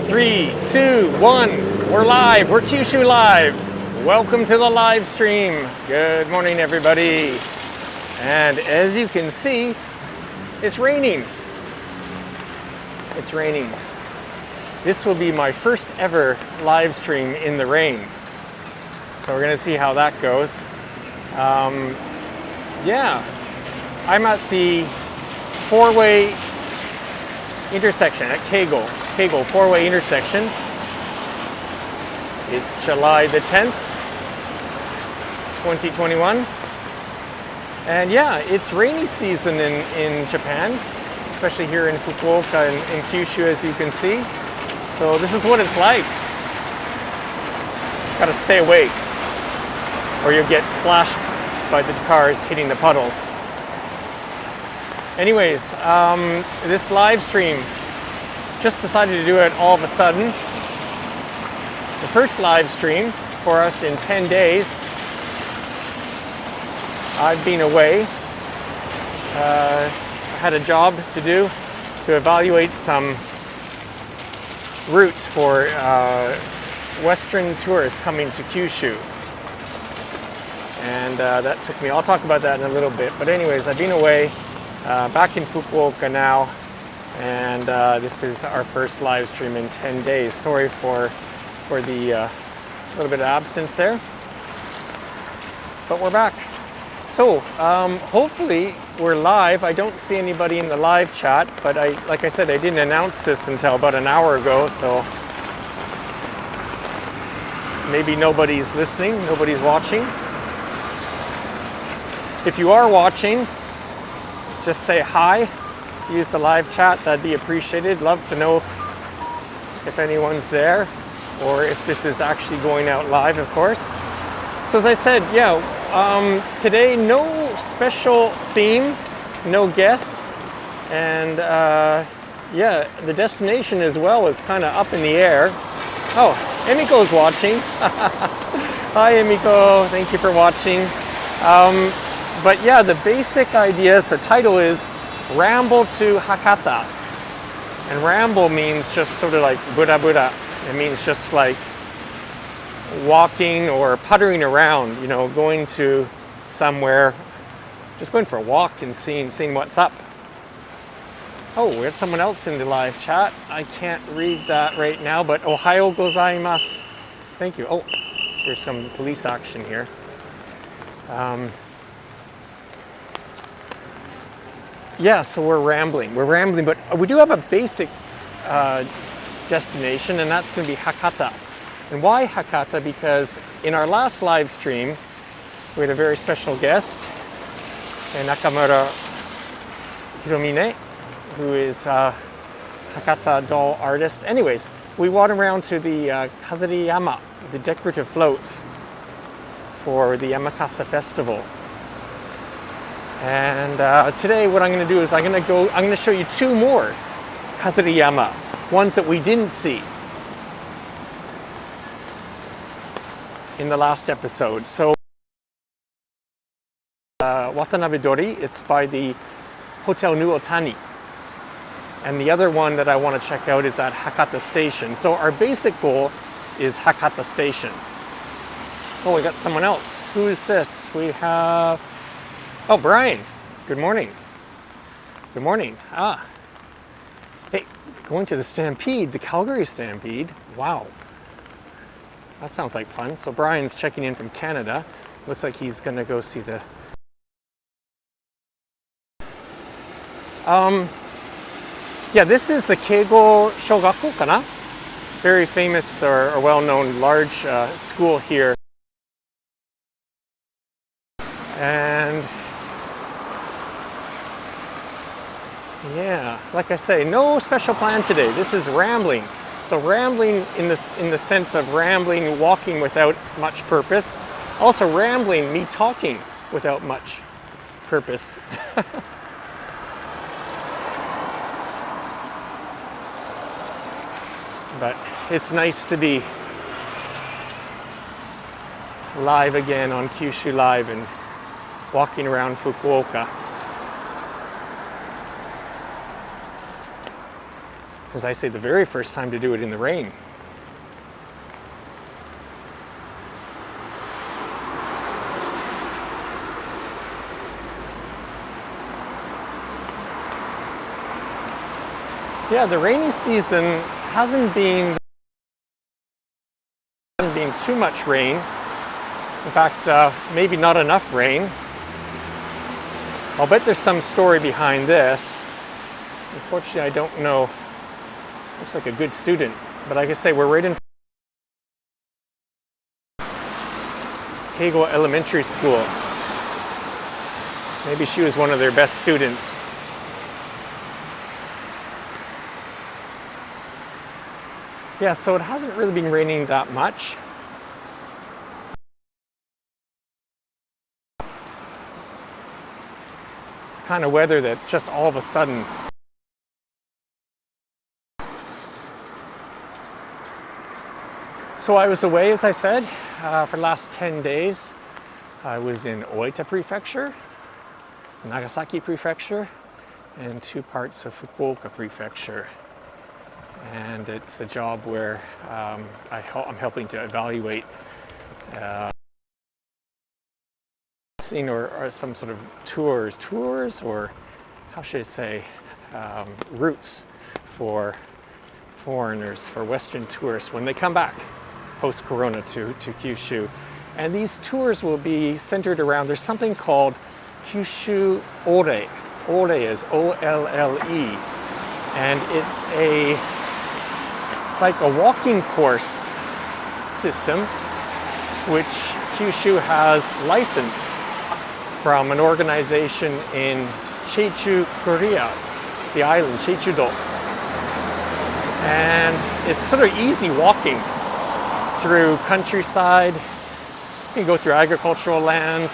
3, 2, 1. We're live. We're Kyushu live. Welcome to the live stream. Good morning, everybody. And as you can see, it's raining. It's raining. This will be my first ever live stream in the rain. So we're going to see how that goes. Yeah, I'm at the four-way intersection at Kego four-way intersection. It's July the 10th, 2021. And yeah, it's rainy season in Japan, especially here in Fukuoka and Kyushu, as you can see. So this is what it's like. Gotta stay awake or you'll get splashed by the cars hitting the puddles. Anyways, this live stream, just decided to do it all of a sudden. The first live stream for us in 10 days. I've been away. I had a job to do to evaluate some routes for Western tourists coming to Kyushu. And that took me, I'll talk about that in a little bit. But anyways, I've been away, back in Fukuoka now. And this is our first live stream in 10 days. Sorry for the little bit of absence there. But we're back. So, hopefully we're live. I don't see anybody in the live chat, but like I said, I didn't announce this until about an hour ago, so maybe nobody's listening, nobody's watching. If you are watching, just say hi. Use the live chat, that'd be appreciated. Love to know if anyone's there or if this is actually going out live, of course. So as I said, yeah, today no special theme, no guests, and yeah, the destination as well is kind of up in the air. Oh, Emiko's watching. Hi Emiko, thank you for watching. But yeah, the basic idea is, the title is Ramble to Hakata. And ramble means just sort of like Buddha. It means just like walking or puttering around, you know, going to somewhere, just going for a walk and seeing what's up. Oh, we have someone else in the live chat. I can't read that right now, but Ohayo gozaimasu. Thank you. Oh, there's some police action here. Yeah, so we're rambling, but we do have a basic destination, and that's going to be Hakata. And why Hakata? Because in our last live stream, we had a very special guest, Nakamura Hiromine, who is a Hakata doll artist. Anyways, we went around to the Kazuriyama, the decorative floats for the Yamakasa festival. And today what I'm going to do is I'm going to show you two more Kazuriyama, ones that we didn't see in the last episode. So Watanabe Dori, it's by the Hotel Nuotani. And the other one that I want to check out is at Hakata Station. So our basic goal is Hakata Station. Oh, we got someone else. Who is this? We have... Oh, Brian. Good morning. Good morning. Ah. Hey, going to the Stampede, the Calgary Stampede. Wow. That sounds like fun. So Brian's checking in from Canada. Looks like he's going to go see the... Yeah, this is the Kego Shogakko kana? Very famous or well-known large school here. And yeah, like I say, no special plan today. This is rambling. So rambling in the sense of rambling, walking without much purpose. Also rambling, me talking without much purpose. But it's nice to be live again on Kyushu Live and walking around Fukuoka. as I say, the very first time to do it in the rain. Yeah, the rainy season hasn't been too much rain. In fact, maybe not enough rain. I'll bet there's some story behind this. Unfortunately, I don't know. Looks like a good student, but like I say, we're right in Kego Elementary School. Maybe she was one of their best students. Yeah, so it hasn't really been raining that much. It's the kind of weather that just all of a sudden So I was away, as I said, for the last 10 days. I was in Oita Prefecture, Nagasaki Prefecture, and 2 parts of Fukuoka Prefecture. And it's a job where I'm helping to evaluate or some sort of tours, or how should I say, routes for foreigners, for Western tourists when they come back post-corona to Kyushu. And these tours will be centered around, there's something called Kyushu Ore. Ore is O-L-L-E. And it's like a walking course system which Kyushu has licensed from an organization in Jeju, Korea, the island, Jeju-do. And it's sort of easy walking through countryside. You can go through agricultural lands,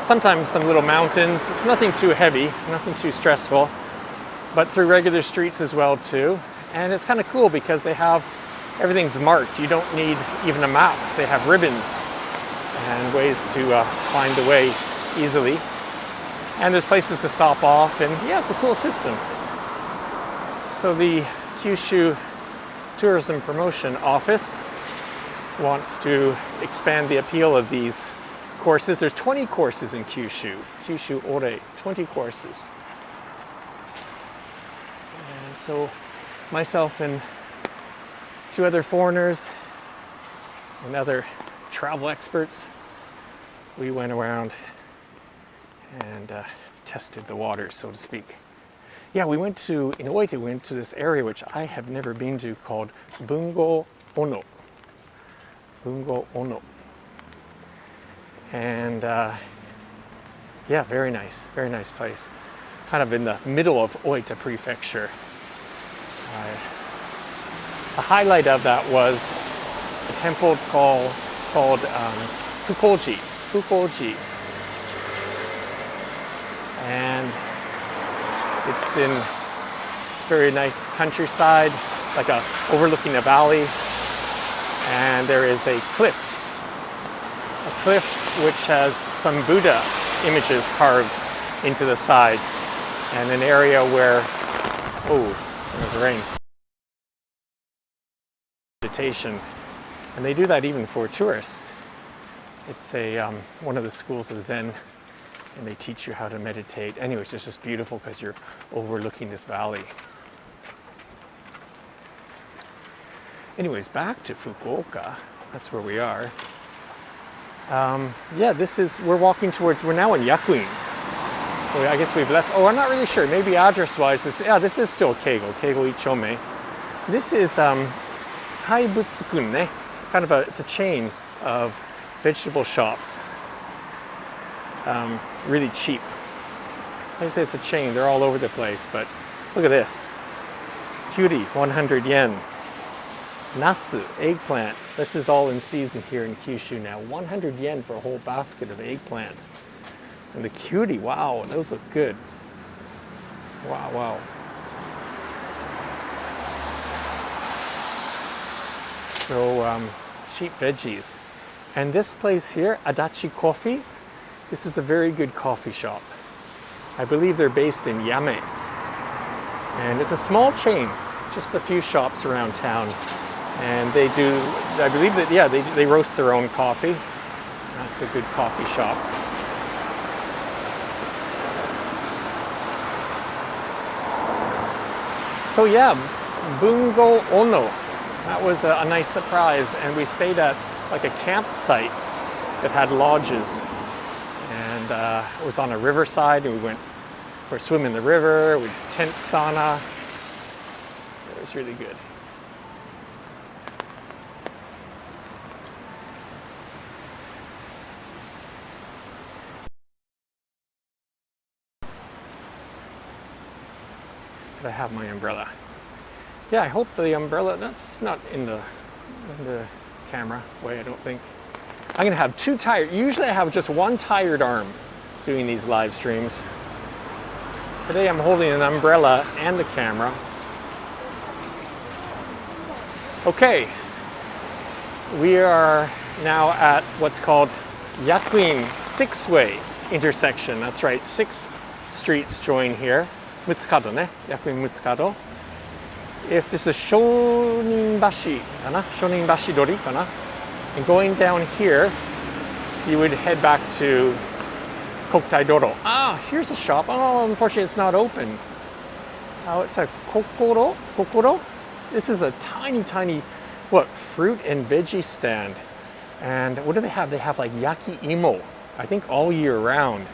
sometimes some little mountains. It's nothing too heavy, nothing too stressful, but through regular streets as well too. And it's kind of cool because they have, everything's marked. You don't need even a map. They have ribbons and ways to find the way easily. And there's places to stop off, and yeah, it's a cool system. So the Kyushu Tourism Promotion Office wants to expand the appeal of these courses. There's 20 courses in Kyushu Ore, 20 courses. And so myself and 2 other foreigners and other travel experts, we went around and tested the waters, so to speak. Yeah, in Oita, we went to this area which I have never been to called Bungo Ono. Bungo Ono. And yeah, very nice place. Kind of in the middle of Oita Prefecture. The highlight of that was a temple called Fukoji. And it's in very nice countryside, like overlooking a valley. And there is a cliff which has some Buddha images carved into the side, and an area where, there's rain. Meditation, and they do that even for tourists. It's one of the schools of Zen, and they teach you how to meditate. Anyways, it's just beautiful because you're overlooking this valley. Anyways, back to Fukuoka. That's where we are. Yeah, we're walking towards, we're now in Yakuin. So I guess we've left, I'm not really sure. Maybe address-wise, this is still Kego Ichome. This is Kaibutsu-kun, it's a chain of vegetable shops. Really cheap. Like I say, it's a chain, they're all over the place, but look at this. Cutie, 100 yen. Nasu, eggplant. This is all in season here in Kyushu now. 100 yen for a whole basket of eggplant. And the cutie, wow, those look good. Wow. So cheap veggies. And this place here, Adachi Coffee, this is a very good coffee shop. I believe they're based in Yame. And it's a small chain, just a few shops around town. And they do, I believe that, yeah, they roast their own coffee. That's a good coffee shop. So yeah, Bungo Ono. That was a nice surprise, and we stayed at like a campsite that had lodges, and it was on a riverside, and we went for a swim in the river, we tent sauna. It was really good. I have my umbrella. Yeah, I hope the umbrella, that's not in the camera way, I don't think. I'm gonna have two tired, usually I have just one tired arm doing these live streams. Today I'm holding an umbrella and the camera. Okay, we are now at what's called Yakuin six-way intersection. That's right, 6 streets join here. Mutsukado ne, Yakuin Mutsukado. If this is Shoninbashi, Shoninbashi Dori, and going down here, you would head back to Kokutai Doro. Ah, here's a shop. Oh, unfortunately it's not open. Oh, it's a Kokoro? This is a tiny, what, fruit and veggie stand. And what do they have? They have like yaki imo, I think all year round.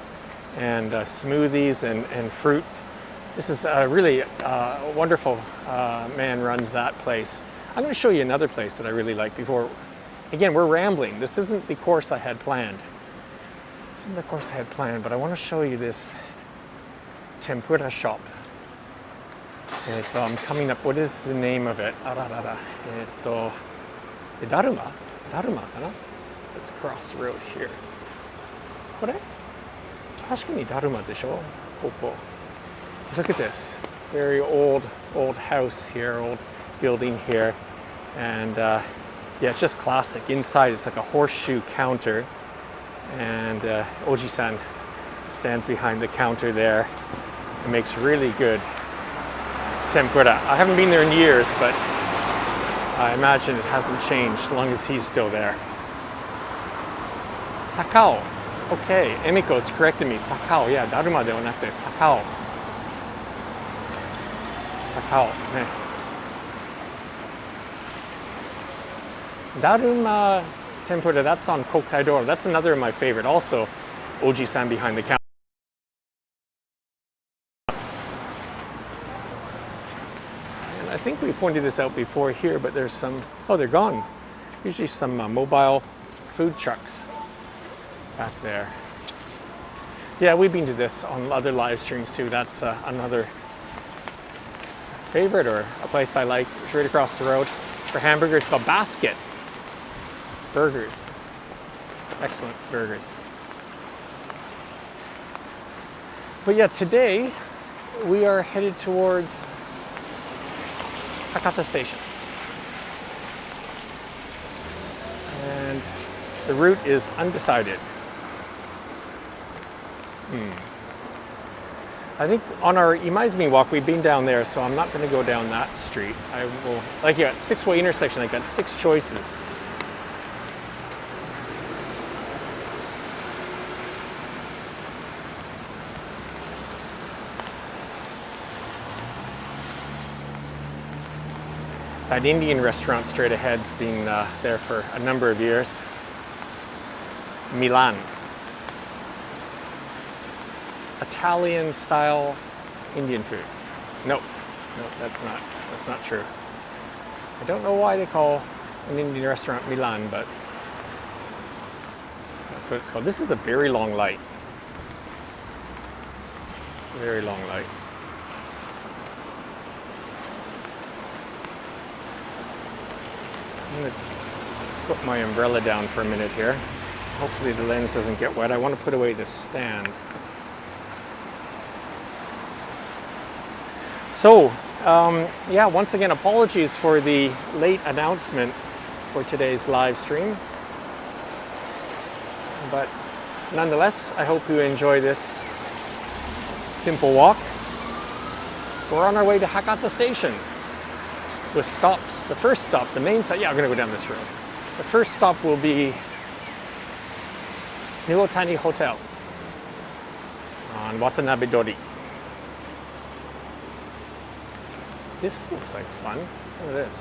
And smoothies and fruit. This is a really wonderful man runs that place. I'm going to show you another place that I really like before. Again, we're rambling. This isn't the course I had planned. This isn't the course I had planned, but I want to show you this tempura shop. I'm coming up, what is the name of it? Daruma? Kana? Let's cross the road here. Kore? Tashikani Daruma desho? Koko. Look at this, very old house here, old building here, and yeah, it's just classic. Inside it's like a horseshoe counter, and Oji-san stands behind the counter there and makes really good tempura. I haven't been there in years, but I imagine it hasn't changed as long as he's still there. Sakao. Okay, Emiko's corrected me. Sakao, yeah, Daruma de wa nakute Sakao. Daruma tempura, that's on Kokutai Doro. That's another of my favorite. Also, Oji-san behind the counter. And I think we pointed this out before here, but there's some, oh, they're gone. Usually some mobile food trucks back there. Yeah, we've been to this on other live streams too. That's another favorite, or a place I like. It's right across the road. For hamburgers, it's called Basket Burgers. Excellent burgers. But yeah, today we are headed towards Hakata Station. And the route is undecided. I think on our Imaizumi walk, we've been down there, so I'm not going to go down that street. I will, like, yeah, 6-way intersection, I got 6 choices. That Indian restaurant straight ahead's been there for a number of years. Milan. Italian style Indian food. No, that's not true. I don't know why they call an Indian restaurant Milan, but that's what it's called. This is a very long light. Very long light. I'm going to put my umbrella down for a minute here. Hopefully the lens doesn't get wet. I want to put away this stand. So, yeah, once again, apologies for the late announcement for today's live stream. But nonetheless, I hope you enjoy this simple walk. We're on our way to Hakata Station. with stops. The first stop, the main site, yeah, I'm gonna go down this road. The first stop will be Niwotani Hotel on Watanabe Dori. This looks like fun. Look at this.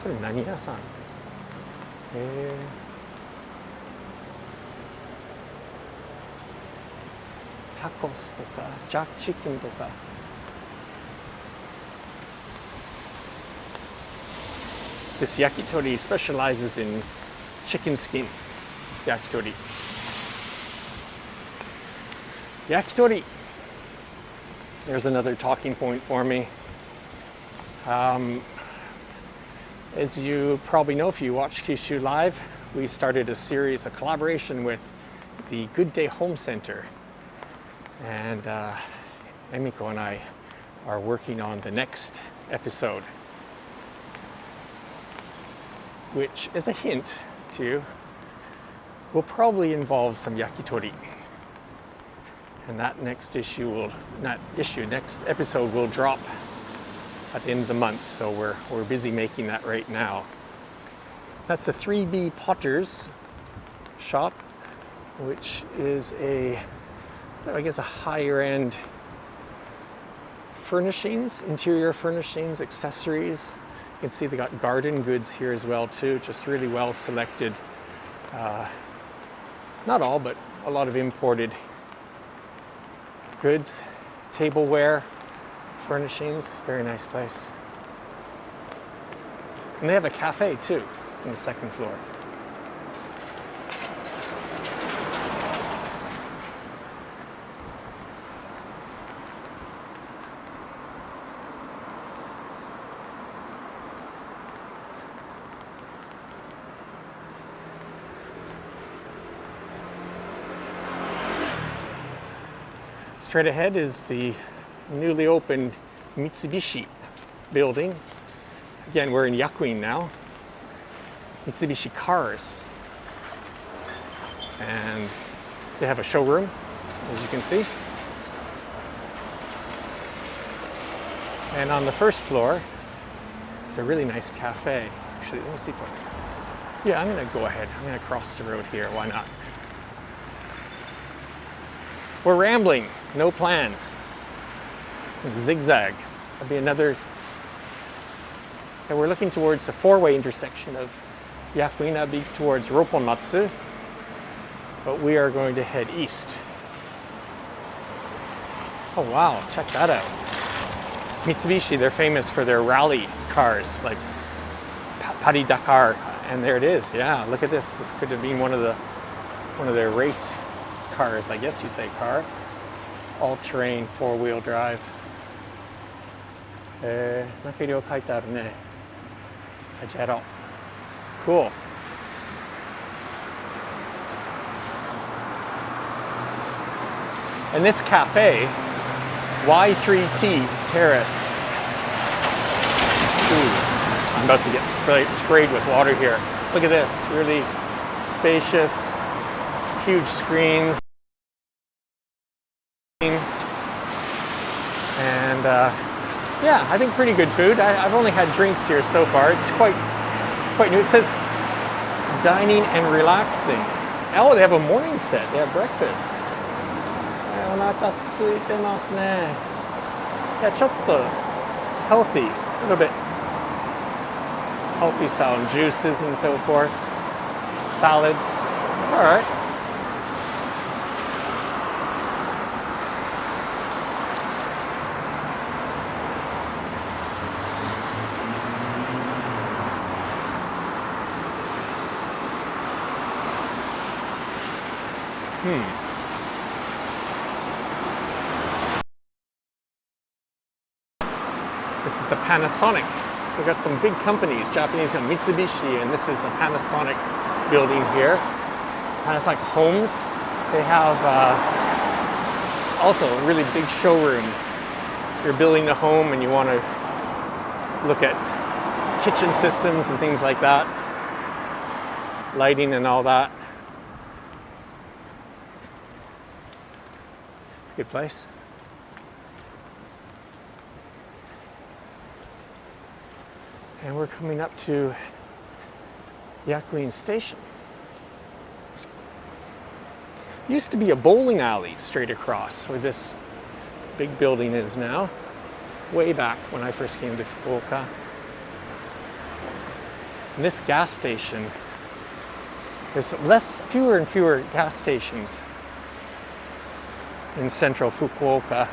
これ何屋さん？タコスとか、ジャックチキンとか。This yakitori specializes in chicken skin yakitori. Yakitori. There's another talking point for me. As you probably know, if you watch Kyushu Live, we started a series, a collaboration with the Good Day Home Center. And Emiko and I are working on the next episode, which is a hint to, will probably involve some yakitori. And that next issue will, next episode will drop at the end of the month. So we're busy making that right now. That's the 3B Potters shop, which is I guess a higher end furnishings, interior furnishings, accessories. You can see they got garden goods here as well too, just really well selected. Not all, but a lot of imported goods, tableware, furnishings, very nice place. And they have a cafe too on the second floor. Straight ahead is the newly opened Mitsubishi building. Again, we're in Yakuin now. Mitsubishi cars. And they have a showroom, as you can see. And on the first floor, it's a really nice cafe. Actually, let me see if yeah, I'm gonna go ahead. I'm gonna cross the road here, why not? We're rambling, no plan. Zigzag. That'll be another. And we're looking towards the four-way intersection of Yakuin, that'll be towards Ropponmatsu. But we are going to head east. Oh wow, check that out. Mitsubishi, they're famous for their rally cars, like Paris Dakar. And there it is, yeah, look at this. This could have been one of their race cars, I guess you'd say car. All-terrain, four-wheel drive. なんか色々書いてあるね。じゃあやろう。Cool. And this cafe, Y3T Terrace. Ooh, I'm about to get sprayed with water here. Look at this, really spacious, huge screens. And yeah, I think pretty good food. I've only had drinks here so far. It's quite new. It says dining and relaxing. Oh, they have a morning set. They have breakfast. お腹空いてますね。Yeah, ちょっと healthy, a little bit healthy style, juices and so forth, salads. It's all right. This is the Panasonic. So we've got some big companies, Japanese, Mitsubishi, and this is the Panasonic building here. Panasonic Homes. They have also a really big showroom. If you're building a home and you want to look at kitchen systems and things like that, lighting and all that. It's a good place. And we're coming up to Yakuin Station. Used to be a bowling alley straight across where this big building is now, way back when I first came to Fukuoka. And this gas station, there's fewer and fewer gas stations in central Fukuoka.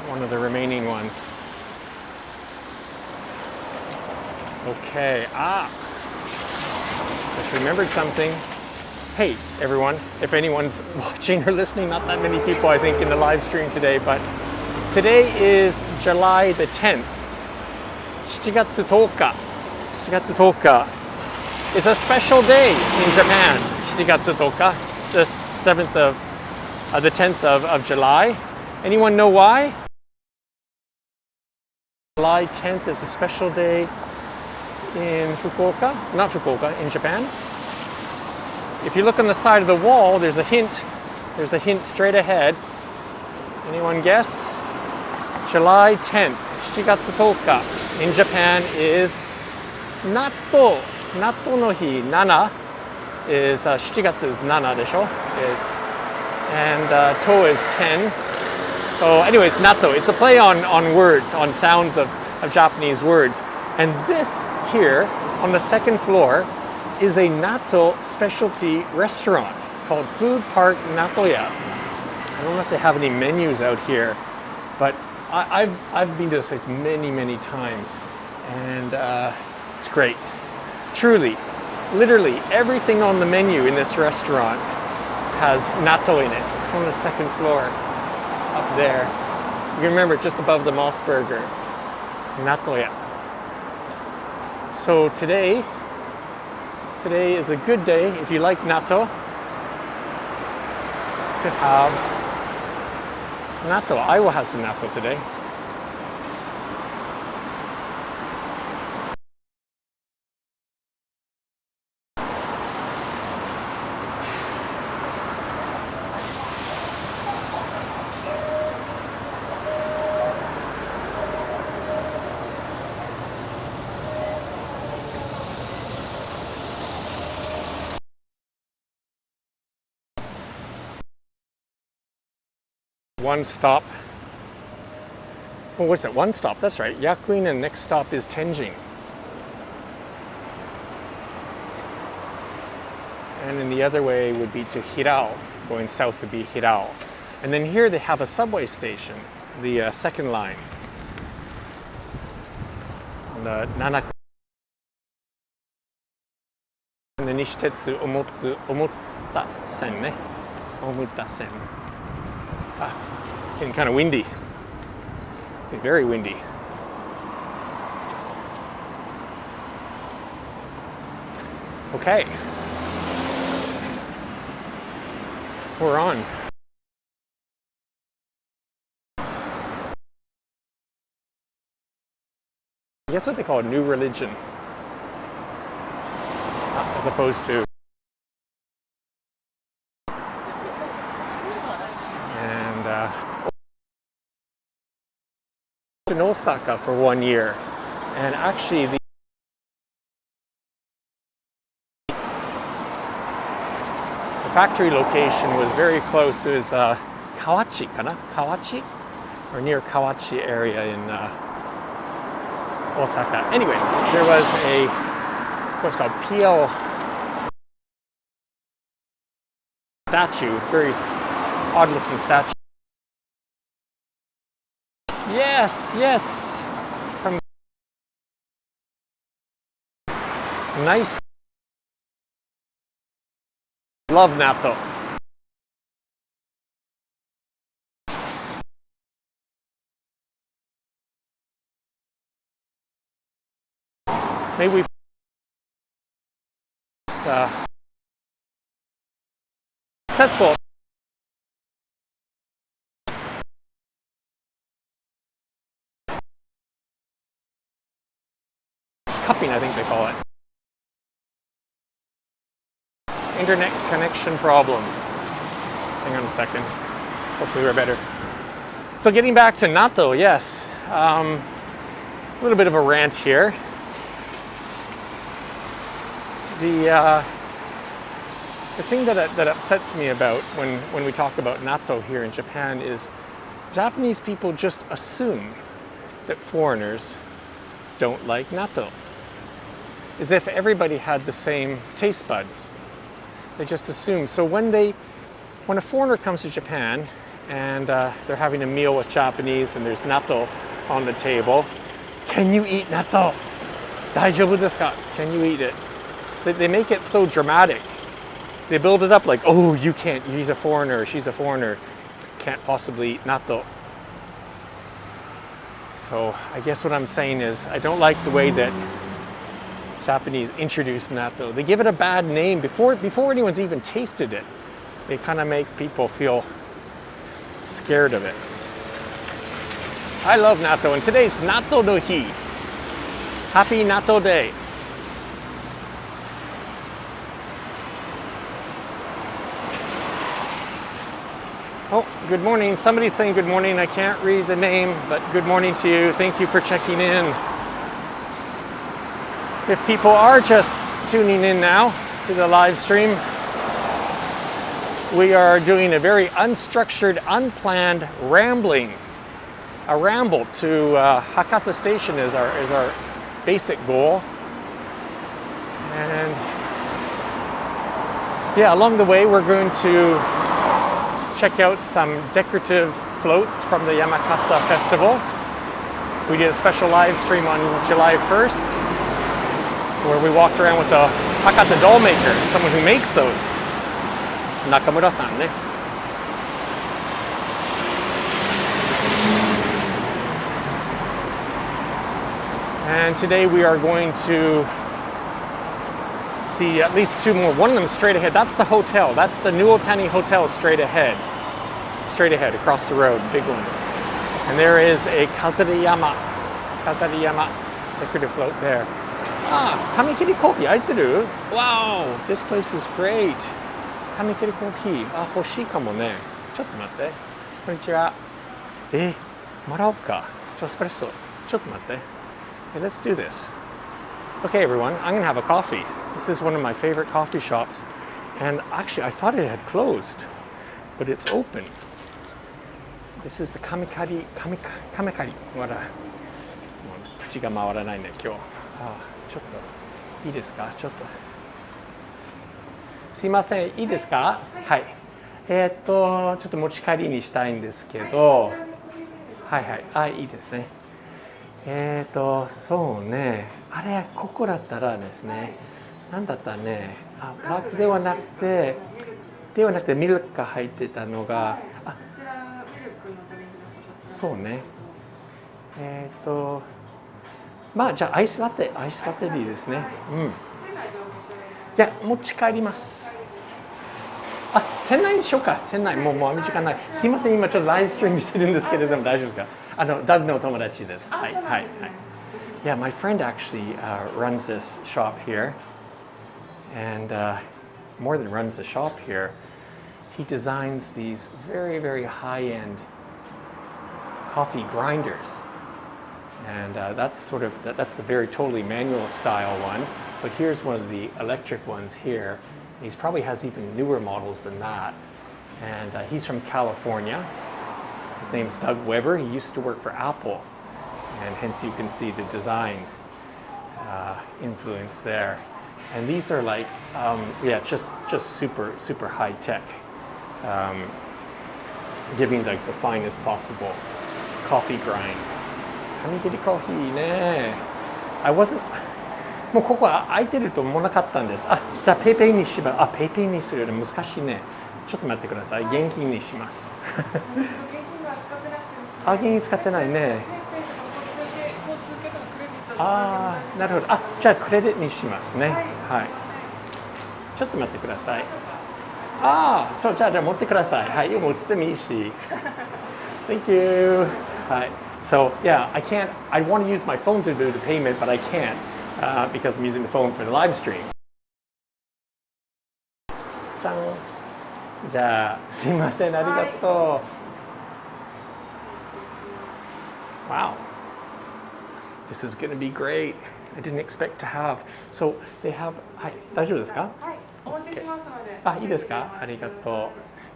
One of the remaining ones. Okay, just remembered something. Hey everyone, if anyone's watching or listening, not that many people I think in the live stream today, but today is July the 10th. 7月10日. 7月10日. It's a special day in Japan. 7月10日. The 7th of, the 10th of July. Anyone know why? July 10th is a special day in Fukuoka, not Fukuoka, in Japan. If you look on the side of the wall, there's a hint. There's a hint straight ahead. Anyone guess? July 10th, 7月10日 in Japan is Natto. Natto no hi, Nana is 7月 is Nana でしょ? And To is 10. So anyways, Natto, it's a play on words, on sounds of Japanese words. And this here on the second floor is a natto specialty restaurant called Food Park Nattoya. I don't know if they have any menus out here, but I've been to this place many times, and it's great. Truly, literally everything on the menu in this restaurant has natto in it. It's on the second floor up there. You can remember, just above the Mossburger. Nattoya. So today is a good day if you like natto to have natto. I will have some natto today. One stop. Oh, what's it? One stop. That's right. Yakuin, and next stop is Tenjin. And then the other way would be to Hirao. Going south would be Hirao. And then here they have a subway station, the second line. On the Nanaku. And the Nishitetsu Omotta Sen, ne? Omotta Sen. Getting kind of windy. Very windy. Okay. We're on. I guess what they call a new religion, as opposed to. In Osaka for 1 year, and actually the factory location was very close. It was Kawachi, kana? Kawachi? Or near Kawachi area in Osaka. Anyways, there was what's called PL statue, very odd looking statue. Yes. From nice. Love natto. Maybe we successful. Cupping, I think they call it. Internet connection problem. Hang on a second. Hopefully we're better. So getting back to natto, yes. A little bit of a rant here. The thing that upsets me about when we talk about natto here in Japan is Japanese people just assume that foreigners don't like natto. As if everybody had the same taste buds. They just assume. So when a foreigner comes to Japan and they're having a meal with Japanese and there's natto on the table, can you eat natto? Daijoubu desu ka? Can you eat it? They make it so dramatic. They build it up like, oh, you can't, he's a foreigner, she's a foreigner, can't possibly eat natto. So I guess what I'm saying is I don't like the way that Japanese introduce natto. They give it a bad name before anyone's even tasted it. They kind of make people feel scared of it. I love natto, and today's Natto no Hi. Happy Natto Day. Oh, good morning. Somebody's saying good morning. I can't read the name, but good morning to you. Thank you for checking in. If people are just tuning in now to the live stream, we are doing a very unstructured, unplanned rambling. A ramble to Hakata Station is our basic goal. And yeah, along the way we're going to check out some decorative floats from the Yamakasa Festival. We did a special live stream on July 1st where we walked around with a Hakata doll maker, someone who makes those. Nakamura-san ne. And today we are going to see at least two more. One of them straight ahead. That's the hotel. That's the New Otani Hotel straight ahead. Straight ahead, across the road, big one. And there is a Kazariyama decorative float there. Ah, Kamikiri Coffee, 開いてる? Wow, this place is great. Kamikiri Coffee. あ、欲しいかもね。ちょっと待って。こんにちは。もらおうか。エスプレッソ。ちょっと待って。Okay, let's do this. Okay, everyone, I'm going to have a coffee. This is one of my favorite coffee shops. And actually, I thought it had closed, but it's open. This is the Kamikari. ほら、口が回らないね、今日。あ、ちょっと、いいですか？ちょっと。すいません、いいですか？はい。ちょっと持ち帰りにしたいんですけど、はいはい、あ、いいですね。そうね、あれ、ここだったらですね、なんだったね、あ、ブラックではなくてミルクが入ってたのが、あ、そうね、まあじゃあアイスラテでいいですね。うん。いや、持ち帰ります。あ、店内にしようか。店内もう時間ない。すいません、今ちょっとライブストリームしてるんですけれども大丈夫ですか？ダブの友達です。はいはいはい。Yeah, my friend actually runs this shop here, and more than runs the shop here, he designs these very, very high-end coffee grinders, and that's the very totally manual style one. But here's one of the electric ones here. He probably has even newer models than that, and he's from California. His name's Doug Weber. He used to work for Apple, and hence you can see the design influence there. And these are like, yeah, just super high tech, giving like the finest possible coffee grind. Kamikiri coffee ね。I wasn't. もうここは空いてると思わなかったんです。あ、じゃあペイペイにします。あ、ペイペイにするより難しいね。ちょっと待ってください。現金にします。あ、現金使ってないね。ああ、なるほど。あ、じゃあクレジットにしますね。はい。ちょっと待ってください。ああ、そう、じゃあ持ってください。はい、持ってもいいし。Thank you. はい。So, yeah, I want to use my phone to do the payment, but I can't because I'm using the phone for the live stream. じゃん。じゃあ、すいません、ありがとう。Wow. This is going to be great. I didn't expect to have. So they have. はい、大丈夫ですか？はい、お持ちしますので。あ、いいですか？ありがと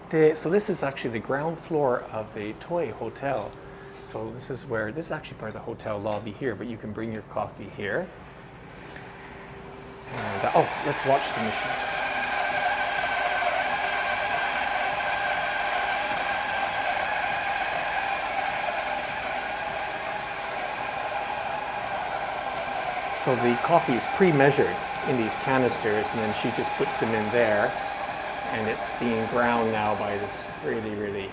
う。で、so this is actually the ground floor of a toy hotel. So this is actually part of the hotel lobby here, but you can bring your coffee here. And oh, let's watch the machine. So the coffee is pre-measured in these canisters, and then she just puts them in there, and it's being ground now by this really, really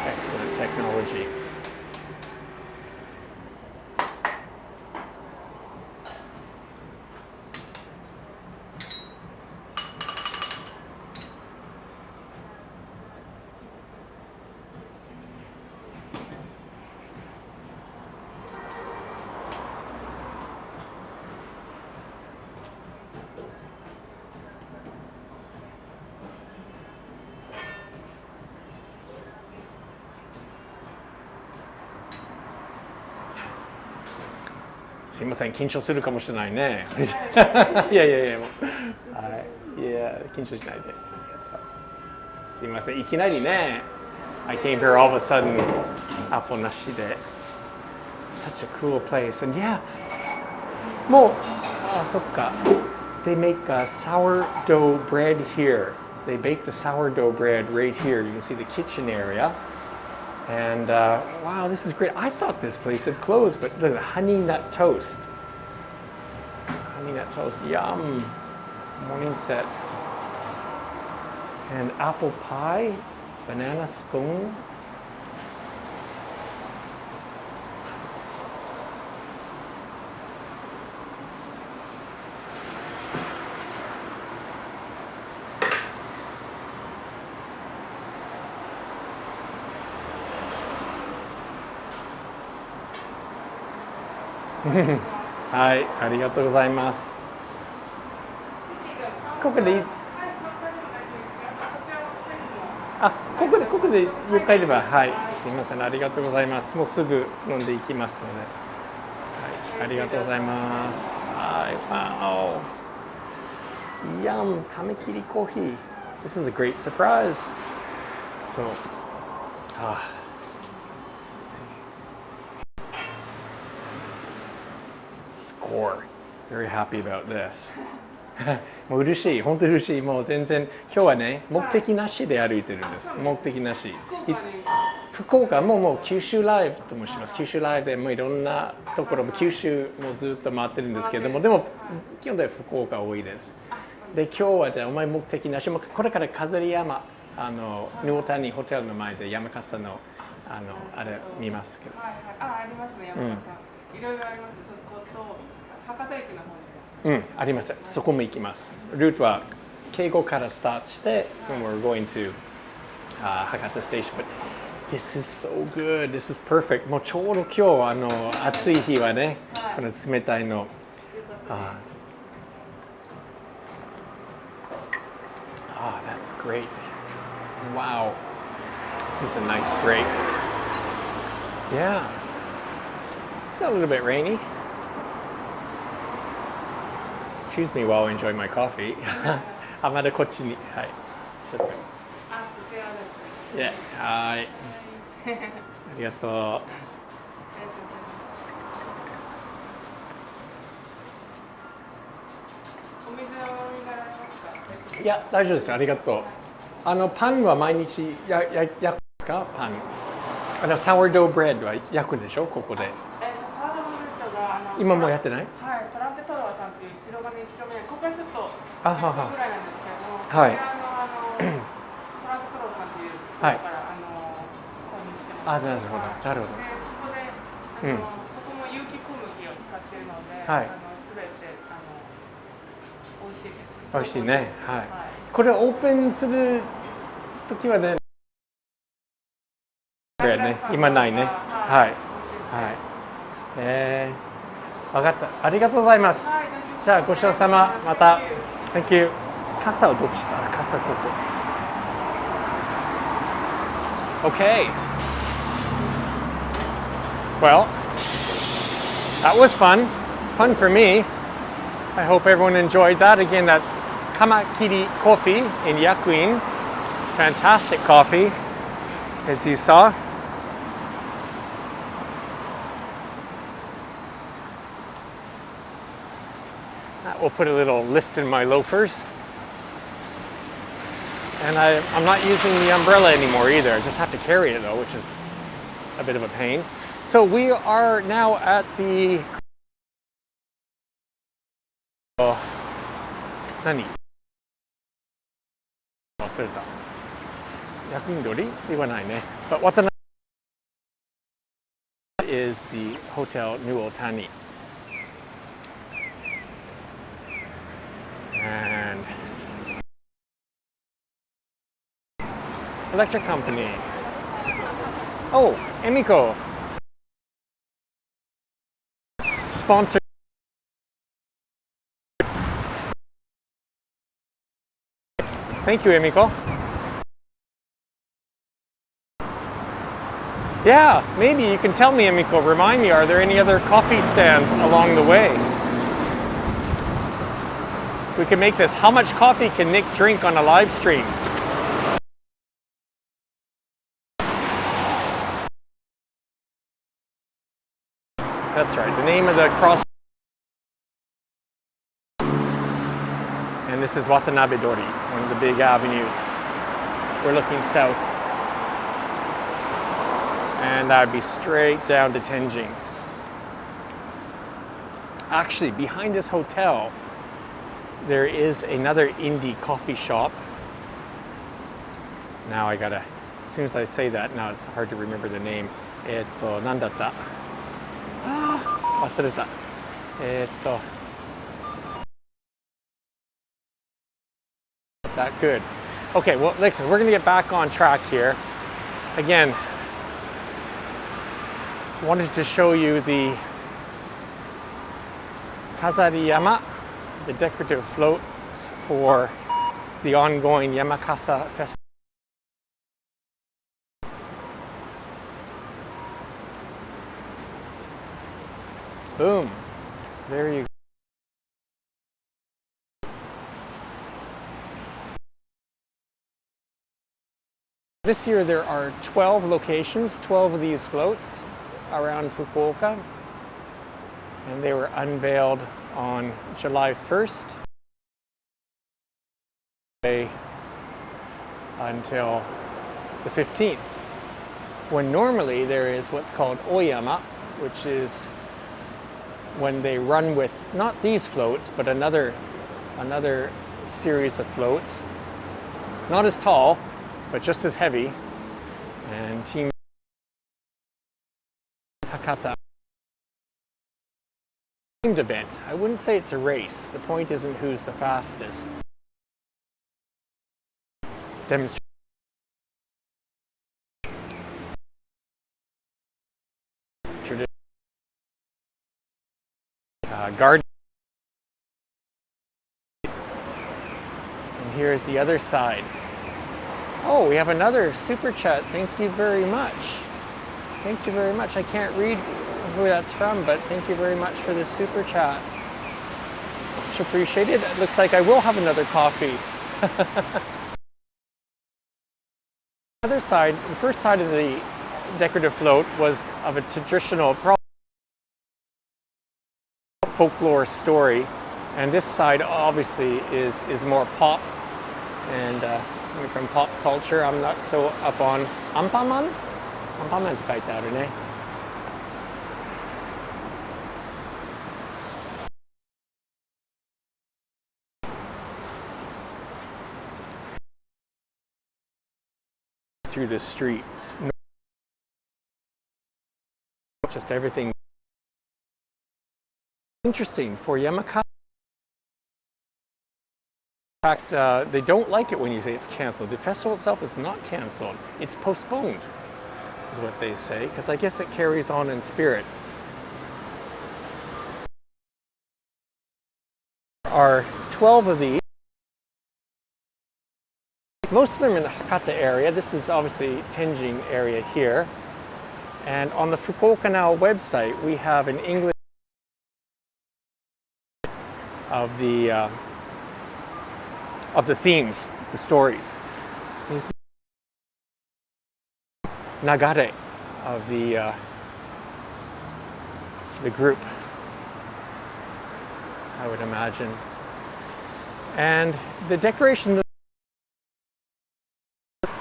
excellent technology. It's すいません、緊張するかもしれないね。いやいやいや、もう、はい、いや、緊張しないで。すいません、いきなりね。I came here all of a sudden, アポなしで。Such a cool place, and yeah, もう、あ、そっか。They make sourdough bread here. They bake the sourdough bread right here. You can see the kitchen area. And wow, this is great. I thought this place had closed, but look at honey nut toast. Honey nut toast, yum. Morning set. And apple pie, banana scone.はい、ありがとうございます。ここでいい？あ、ここでゆっくりば、はい、すみません、ありがとうございます。もうすぐ飲んでいきますので、はい、ありがとうございます。はい、わお。Yum, 亀切りコーヒー。This is a great surprise. So, Score. Very happy about this. もう嬉しい、本当に嬉しい。もう全然今日はね、目的なしで歩いてるんです。目的なし。福岡もう九州ライブと申します。九州ライブでもういろんなところも九州もずっと回ってるんですけれども、でも基本的に福岡多いです。で今日はじゃあお前目的なし、これから飾り山大谷ホテルの前で山笠のあれ見ますけど。ありますね、山笠。いろいろあります。そこと博多駅の方に。あります。そこも行きます。ルートは敬語からスタートして、when we're going to Hakata Station. But this is so good. This is perfect. もうちょうど今日暑い日はね、この冷たいの。That's great. Wow. This is a nice break. Yeah. It's a little bit rainy. Excuse me while I enjoy my coffee. あ、まだこっちに。はい。ちょっと。いや、はい。ありがとう。お水を飲みながらますか？いや、大丈夫です。ありがとう。パンは毎日焼くんですか？パン。サワードーブレッドは焼くんでしょ？ここで。サワードーブレッドが今もやってない？はい、トランペトロワさんっていう白金一丁目で、ここはちょっとはぐらいなんですけども、はい。トランペトロワさんっていうところから購入してます。なるほど、なるほど。で、そこでそこも有機小麦を使っているので、はい。すべて美味しいです。美味しいね。はい。これオープンするときはね、今ないね。はい。はい。分かった。ありがとうございます。じゃあごちそうさま。また。Thank you。傘をどっちだ？傘ここ。Okay. Well, That was fun. Fun for me. I hope everyone enjoyed that. Again, that's Kamakiri Coffee in Yakuin. Fantastic coffee, as you saw. That will put a little lift in my loafers. And I'm not using the umbrella anymore either. I just have to carry it though, which is a bit of a pain. So we are now at the Nani? 忘れた。薬品通り言わないね。But Watanabe is the Hotel New Otani. And electric company. Oh, Emiko. Sponsor. Thank you, Emiko. Yeah, maybe you can tell me, Emiko, remind me, are there any other coffee stands along the way? We can make this. How much coffee can Nick drink on a live stream? That's right, the name of the cross. And this is Watanabe Dori, one of the big avenues. We're looking south. And that would be straight down to Tenjin. Actually, behind this hotel, there is another indie coffee shop. Now I gotta, as soon as I say that, now it's hard to remember the name. なんだった? 忘れた. That good. Okay, well, listen, we're gonna get back on track here. Again, wanted to show you the Kazariyama, the decorative floats for the ongoing Yamakasa Festival. Boom. There you go. This year there are 12 locations, 12 of these floats around Fukuoka, and they were unveiled on July 1st until the 15th, when normally there is what's called Oyama, which is when they run with not these floats but another series of floats, not as tall but just as heavy, and Team Hakata themed event. I wouldn't say it's a race. The point isn't who's the fastest. Demonstration. Garden. And here's the other side. Oh, we have another super chat. Thank you very much. Thank you very much. I can't read who that's from, but thank you very much for the super chat. Much appreciated. It looks like I will have another coffee. Other side, the first side of the decorative float was of a traditional folklore story, and this side obviously is more pop and something from pop culture. I'm not so up on Anpanman? Anpanman って書いてあるね。Through the streets. Just everything. Interesting for Yamakata. In fact, they don't like it when you say it's canceled. The festival itself is not canceled. It's postponed, is what they say, because I guess it carries on in spirit. There are 12 of these. Most of them in the Hakata area. This is obviously Tenjin area here. And on the Fukuoka Now website, we have an English of the themes, the stories. These nagare of the group, I would imagine. And the decoration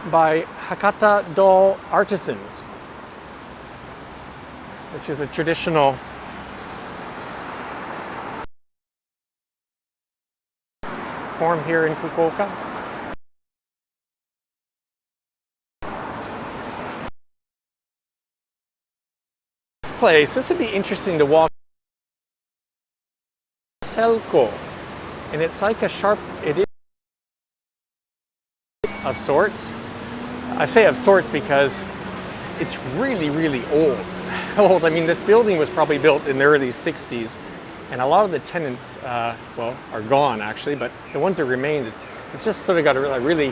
by Hakata-do artisans, which is a traditional form here in Fukuoka. This place, this would be interesting to walk. Selko, and it's like a sharp, it is of sorts. I say of sorts because it's really, really old. I mean, this building was probably built in the early 60s, and a lot of the tenants, well, are gone actually, but the ones that remained, it's just sort of got a really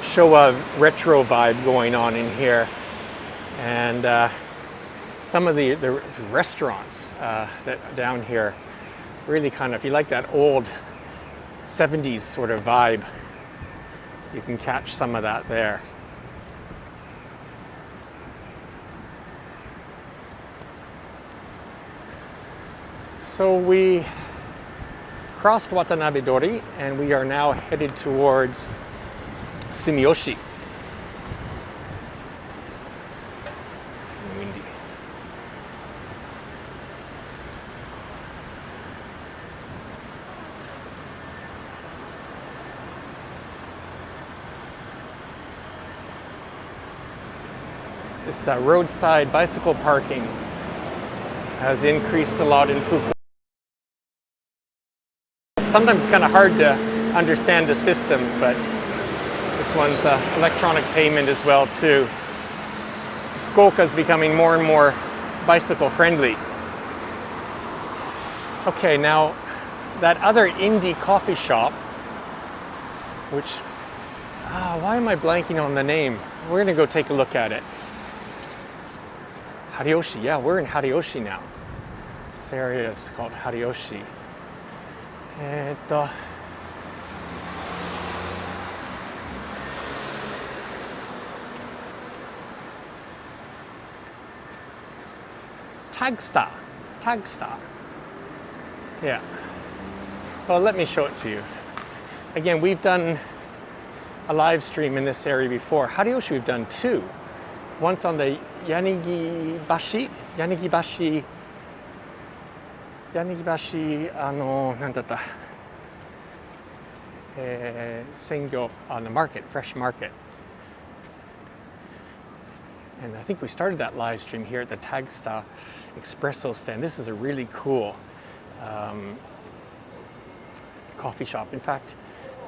Showa retro vibe going on in here. And some of the restaurants that down here really kind of, if you like that old 70s sort of vibe, you can catch some of that there. So we crossed Watanabe Dori and we are now headed towards Sumiyoshi. Windy. This roadside bicycle parking has increased a lot in Fukuoka. Sometimes it's kind of hard to understand the systems, but this one's electronic payment as well too. Fukuoka is becoming more and more bicycle friendly. Okay, now that other indie coffee shop, which, why am I blanking on the name? We're gonna go take a look at it. Hariyoshi, yeah, we're in Hariyoshi now. This area is called Hariyoshi. Tagstar. Yeah. Well, let me show it to you. Again, we've done a live stream in this area before. Hariyoshi, we've done two. Once on the Yanigibashi, なんだった、鮮魚 on the market, fresh market. And I think we started that live stream here at the Tagstar Espresso stand. This is a really cool coffee shop. In fact,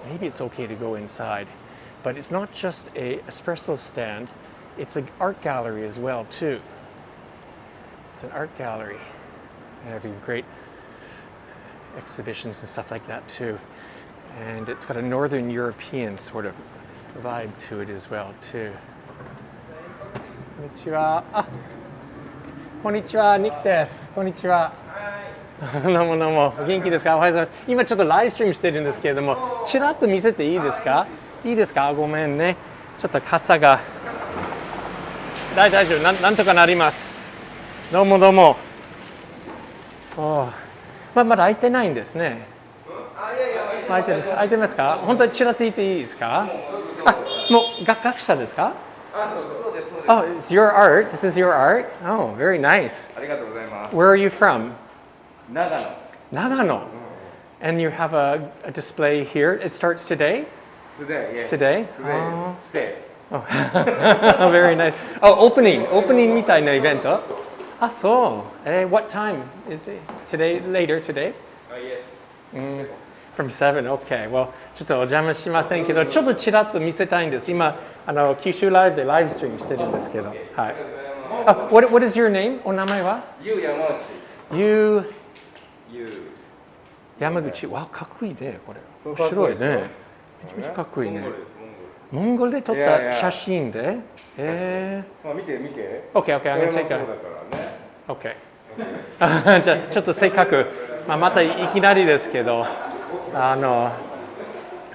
maybe it's okay to go inside. But it's not just a espresso stand, it's an art gallery as well too. It's an art gallery. And having great exhibitions and stuff like that too. And it's got a Northern European sort of vibe to it as well too. Konnichiwa. Konnichiwa, Nick です。こんにちは。どうもどうも。お元気ですか？おはようございます。今ちょっとライブストリームしてるんですけれども、ちらっと見せていいですか？いいですか？ごめんね。ちょっと傘が。大丈夫。なんとかなります。どうもどうも。まだ開いてないんですね。開いてますか？本当にちらっと言っていいですか？もう学者ですか？そうです。Oh, it's your art. This is your art. Oh, very nice. ありがとうございます。Where are you from? 長野. And you have a display here. It starts today? Today, yeah. Today? Stay. Oh, very nice. Oh, opening みたいなイベント? So. What time is it? Today? Later today? Yes. From 7. Okay. Well, ちょっとお邪魔しませんけど、ちょっとちらっと見せたいんです。今、Kyushu Live でライブストリームしてるんですけど。はい。What is your name? お名前は？ゆ山口。わ、かっこいいね、これ。面白いね。めちゃめちゃかっこいいね。モンゴルで撮った写真で。見て。Okay, I'm gonna take a. Okay. じゃあちょっとせっかくまあ、またいきなりですけど、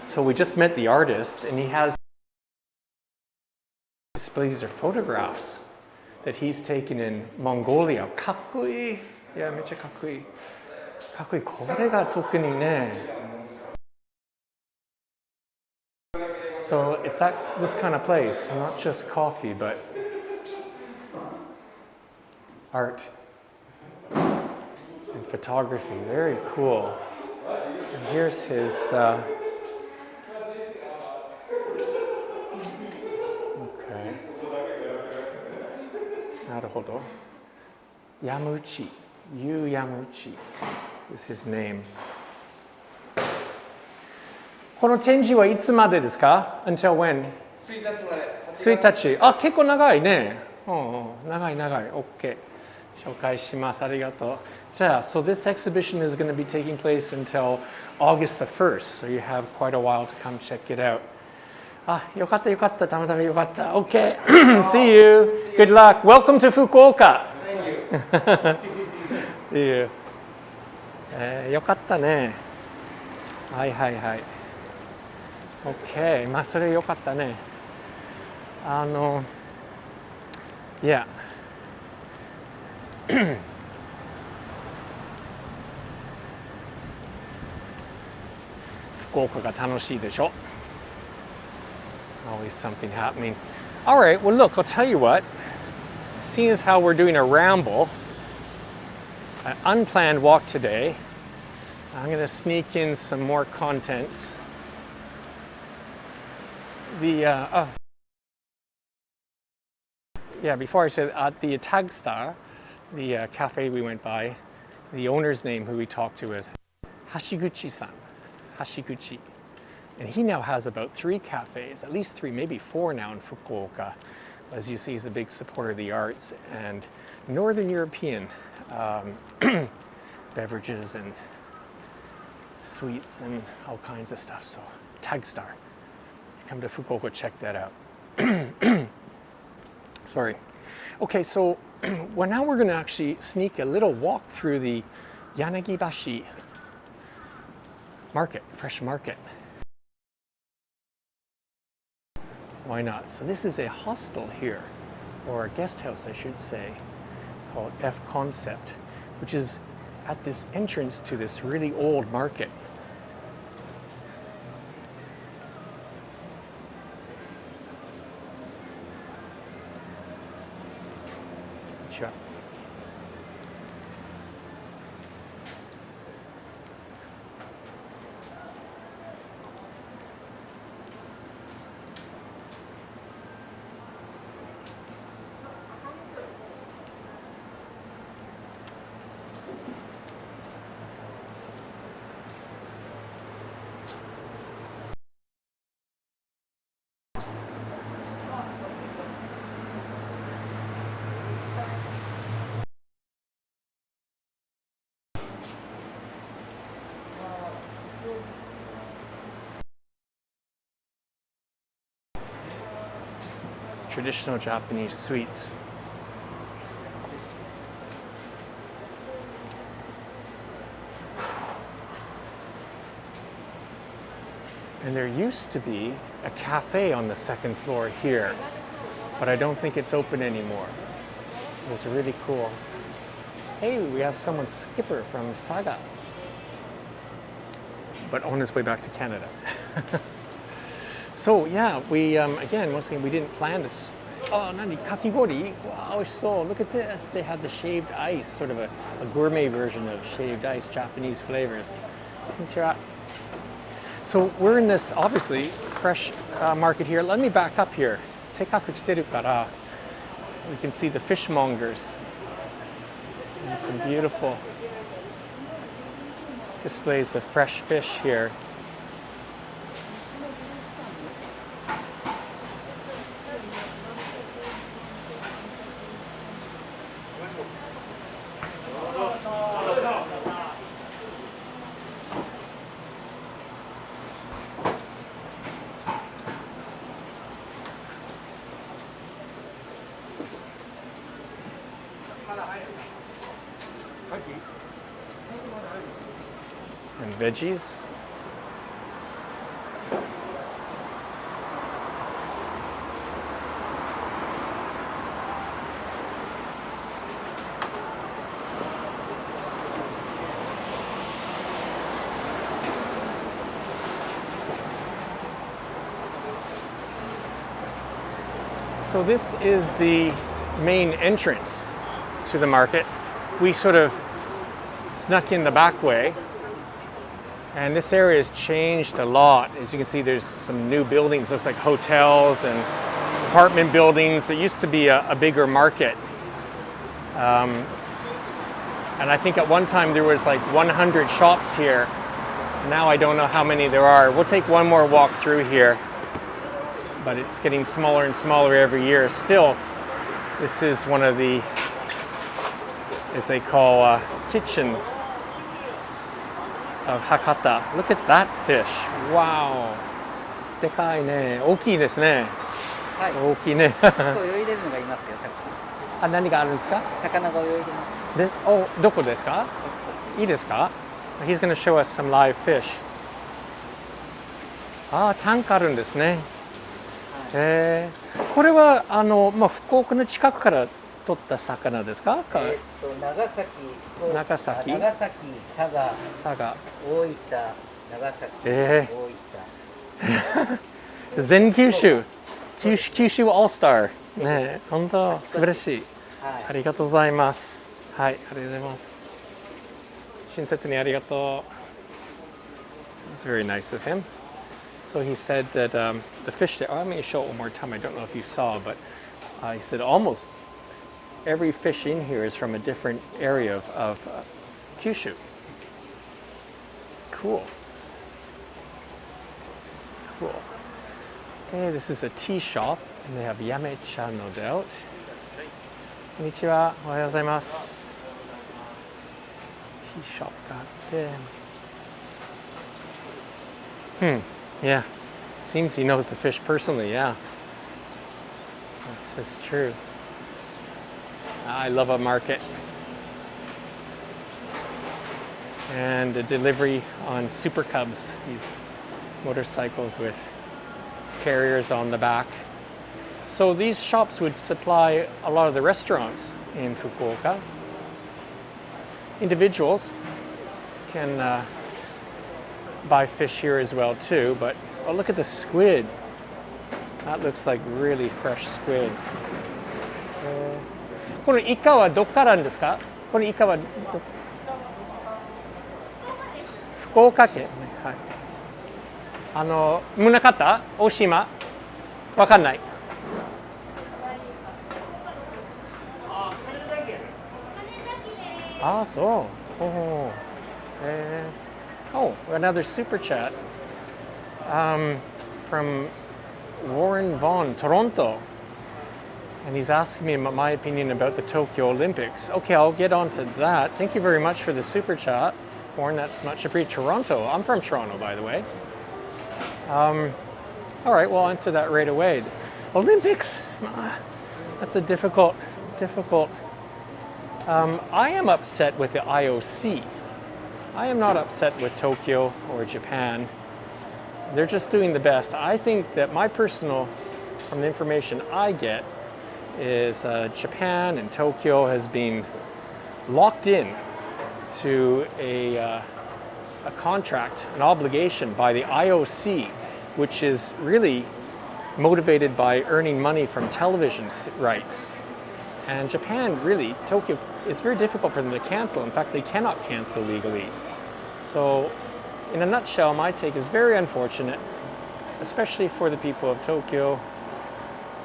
so we just met the artist, and he has displays or photographs that he's taken in Mongolia. かっこいい。いや、めっちゃかっこいい。かっこいい。これが特にね。So it's this kind of place, not just coffee, but art and photography. Very cool. And here's his. Okay. なるほど。Yamuchi. Yu Yamuchi is his name. この展示はいつまでですか ?Until when? 1日まで。1日。あ、結構長いね。長い。OK。紹介します。ありがとう。じゃあ、so this exhibition is going to be taking place until August the 1st. So you have quite a while to come check it out. あ、よかった。たまたまよかった。OK. See you. Good luck. Welcome to Fukuoka. See you. よかったね。はい。OK。まあ、それよかったね。Yeah. 福岡が楽しいでしょ Always something happening. All right, well, look, I'll tell you what. Seeing as how we're doing a ramble, an unplanned walk today, I'm going to sneak in some more contents. Yeah, before I said at the Tagstar, the cafe we went by, the owner's name who we talked to is Hashiguchi-san. Hashiguchi. And he now has about 3 cafes, at least 3, maybe 4 now in Fukuoka. As you see, he's a big supporter of the arts and Northern European beverages and sweets and all kinds of stuff. So, Tagstar. Come to Fukuoka, check that out. Sorry. Okay, so well, now we're going to actually sneak a little walk through the Yanagibashi market, fresh market. Why not? So this is a hostel here, or a guest house, I should say, called F Concept, which is at this entrance to this really old market. Sure. Traditional Japanese sweets. And there used to be a cafe on the 2nd floor here, but I don't think it's open anymore. It was really cool. Hey, we have someone, Skipper from Saga, but on his way back to Canada. So yeah, we again, once again, we didn't plan this. Oh, nani kakigori? Wow, so look at this. They have the shaved ice, sort of a gourmet version of shaved ice, Japanese flavors. So we're in this obviously fresh market here. Let me back up here. Seikaku kiteru kara, we can see the fishmongers. And some beautiful displays of fresh fish here. And veggies. So this is the main entrance to the market. We sort of snuck in the back way, and this area has changed a lot. As you can see, there's some new buildings, looks like hotels and apartment buildings. It used to be a bigger market. And I think at one time there was like 100 shops here. Now I don't know how many there are. We'll take one more walk through here, but it's getting smaller and smaller every year. Still, this is one of the, as they call, kitchen of Hakata. Look at that fish. Wow. でかいね。大きいですね。はい。大きいね。泳いでるのがいますよ、たくさん。あ、何があるんですか？魚が泳いでます。で、どこですか？いいですか？ He's going to show us some live fish. あ、タンクあるんですね。これは福岡の近くから取った魚ですか？長崎、佐賀、大分、長崎、大分。全九州、九州オールスター。ね、本当素晴らしい。ありがとうございます。はい、ありがとうございます。親切にありがとう。It's very nice of him. So he said that the fish there, I'm going to show it one more time. I don't know if you saw, but he said almost every fish in here is from a different area of Kyushu. Cool. Cool. Okay, this is a tea shop, and they have yamecha, no doubt. Konnichiwa, おはようございます。Tea shop があって。Yeah, seems he knows the fish personally, yeah. This is true. I love a market. And a delivery on Super Cubs, these motorcycles with carriers on the back. So these shops would supply a lot of the restaurants in Fukuoka. Individuals can buy fish here as well too, but oh, look at the squid. That looks like really fresh squid. このイカはどこからですか？このイカは福岡県。はい。宗像、大島、わかんない。あ、そう。Oh, another super chat from Warren Vaughn, Toronto. And he's asking me my opinion about the Tokyo Olympics. Okay, I'll get on to that. Thank you very much for the super chat, Warren. That's much appreciated. Toronto. I'm from Toronto, by the way. All right, well, I'll answer that right away. Olympics. That's a difficult. I am upset with the IOC. I am not upset with Tokyo or Japan. They're just doing the best. I think that my personal, from the information I get, is Japan and Tokyo has been locked in to a contract, an obligation by the IOC, which is really motivated by earning money from television rights. And Japan, really, Tokyo, it's very difficult for them to cancel. In fact, they cannot cancel legally. So, in a nutshell, my take is very unfortunate, especially for the people of Tokyo,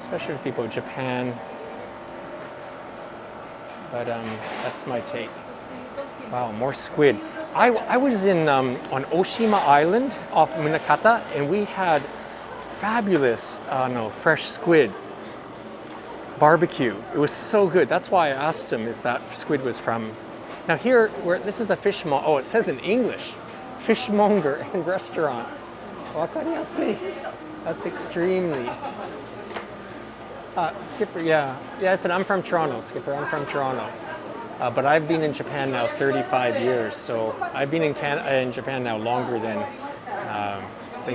especially for the people of Japan. But that's my take. Wow, more squid. I was in on Oshima Island off Munakata, and we had fabulous, fresh squid barbecue. It was so good. That's why I asked him if that squid was from. Now here, this is a fishmonger. Oh, it says in English, fishmonger and restaurant. Wakariyasu. That's extremely. Skipper, yeah. I said I'm from Toronto, Skipper. I'm from Toronto. But I've been in Japan now 35 years, so I've been in Japan now longer than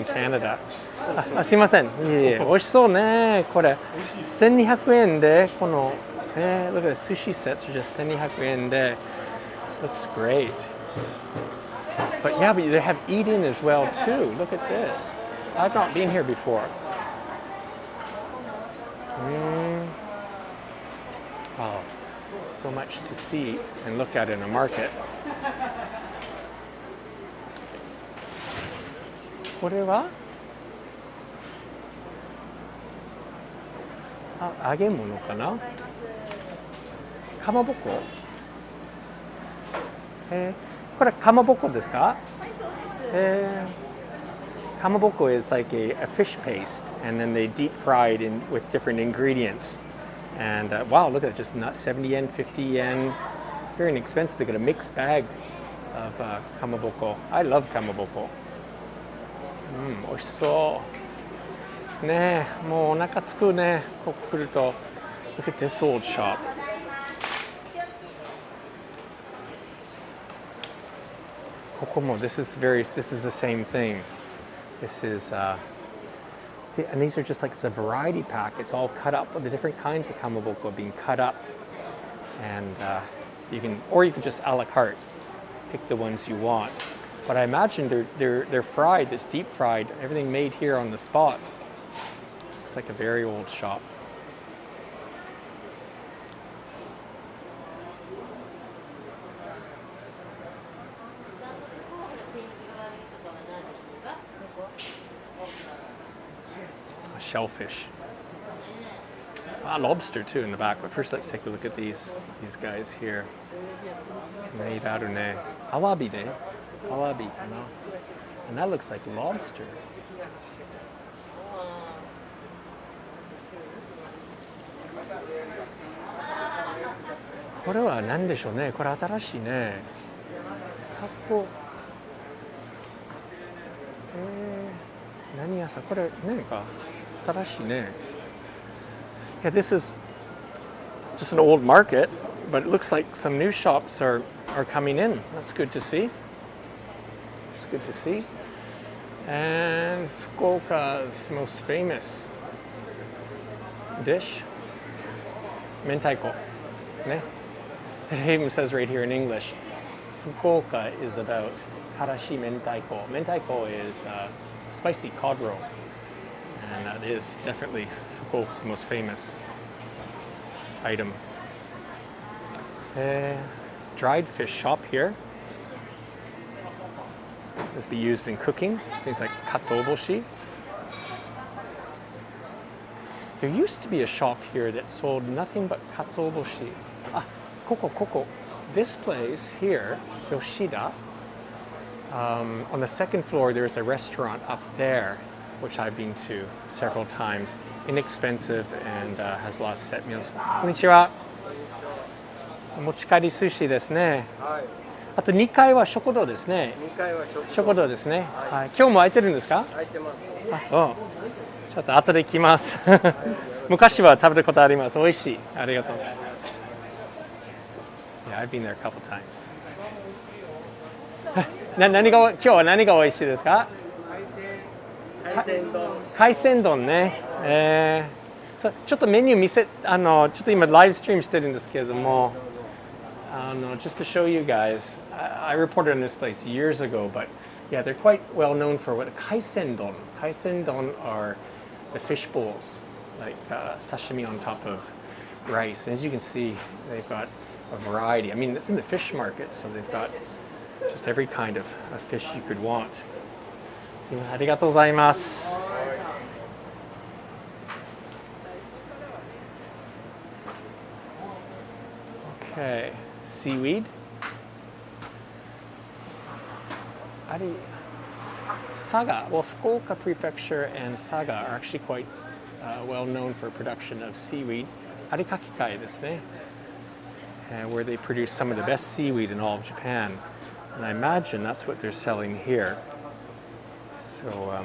Canada. すいません。いえいえ、美味しそうね。これ1200円でこのlook at the sushi sets are just 1200円で looks great. But yeah, but they have eat-in as well too. Look at this. I've not been here before. Wow, so much to see and look at in a market. これは揚げ物かなかまぼここれかまぼこですかかまぼこ is like a fish paste and then they deep fried in with different ingredients and wow, look at it, just not 70 yen, 50 yen, very inexpensive. They got a mixed bag of kamaboko. I love kamaboko. 美味しそうねえ、もうお腹つくね、ここ来ると。Look at this old shop. ここも this is the same thing. This is and these are just like a variety pack. It's all cut up with the different kinds of kamaboko being cut up, and you can just a la carte pick the ones you want. But I imagine they're fried. It's deep fried. Everything made here on the spot. Looks like a very old shop. Shellfish. Lobster too in the back. But first, let's take a look at these guys here. Awabi ne. Awabi, and that looks like lobster. What is this? This is新しいね。箱。何屋さん？これ何か新しいね。Yeah, this is just an old market, but it looks like some new shops are coming in. That's good to see. It's good to see. And Fukuoka's most famous dish, mentaiko. It even says right here in English, Fukuoka is about harashi mentaiko. Mentaiko is spicy cod roe, and that is definitely Fukuoka's most famous item. Dried fish shop here. This be used in cooking, things like katsuobushi. There used to be a shop here that sold nothing but katsuobushi. Koko. This place here, Yoshida, on the second floor there's a restaurant up there, which I've been to several times. Inexpensive and has a lot of set meals. Konnichiwa. 持ち帰り寿司ですね。はい。あと2階は食堂ですね。2階は食堂ですね。はい。今日も空いてるんですか？空いてます。そう。ちょっと後で来ます。昔は食べたことあります。美味しい。ありがとう。Yeah, I've been there a couple times. 今日は何が美味しいですか？海鮮丼ね。ちょっとメニューちょっと今ライブストリームしてるんですけれども。Just to show you guys, I reported on this place years ago, but yeah, they're quite well known for what kaisendon. Kaisendon are the fish bowls, like sashimi on top of rice. And as you can see, they've got a variety. I mean, it's in the fish market, so they've got just every kind of fish you could want. ありがとうございます。Okay. Seaweed. Saga. Well, Fukuoka Prefecture and Saga are actually quite well known for production of seaweed. Arikakikai desu ne. Where they produce some of the best seaweed in all of Japan. And I imagine that's what they're selling here. So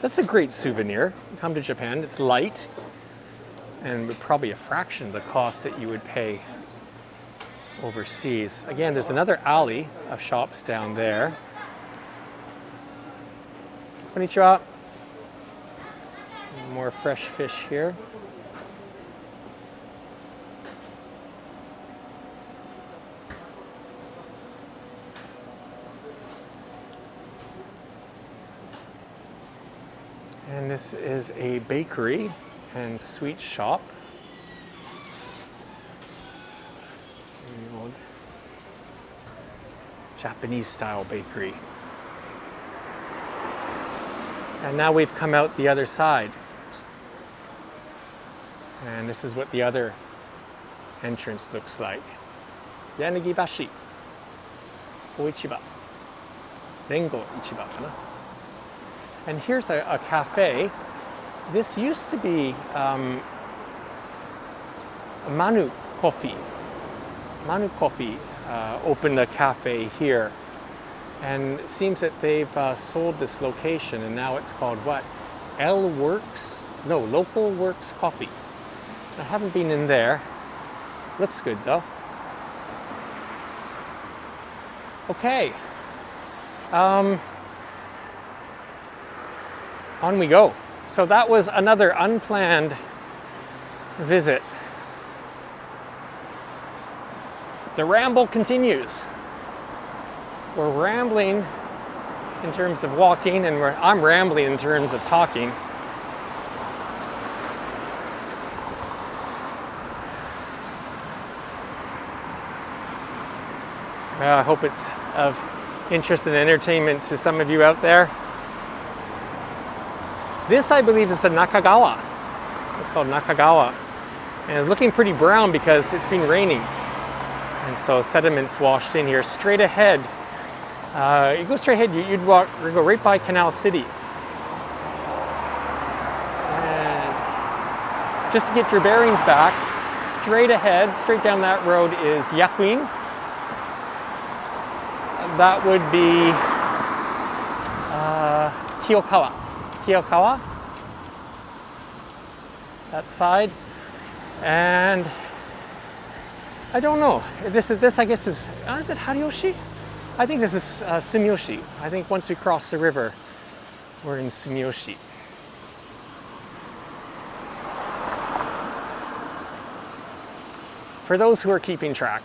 that's a great souvenir. You come to Japan, it's light, and probably a fraction of the cost that you would pay overseas. Again, there's another alley of shops down there. Konnichiwa. More fresh fish here. And this is a bakery and sweet shop. The old Japanese style bakery. And now we've come out the other side. And this is what the other entrance looks like. Yanagibashi. Oichiba. Rengo Ichiba kana. And here's a cafe. This used to be Manu Coffee. Manu Coffee opened a cafe here. And it seems that they've sold this location, and now it's called what? L Works? No, Local Works Coffee. I haven't been in there. Looks good though. Okay. On we go. So that was another unplanned visit. The ramble continues. We're rambling in terms of walking, and I'm rambling in terms of talking. I hope it's of interest and entertainment to some of you out there. This, I believe, is the Nakagawa. It's called Nakagawa. And it's looking pretty brown because it's been raining. And so sediments washed in here. Straight ahead, you go straight ahead, you'd go right by Canal City. And just to get your bearings back, straight ahead, straight down that road is Yakuin. That would be Kiyokawa, that side. And I don't know, this I guess is it Hariyoshi? I think this is Sumiyoshi. I think once we cross the river, we're in Sumiyoshi. For those who are keeping track.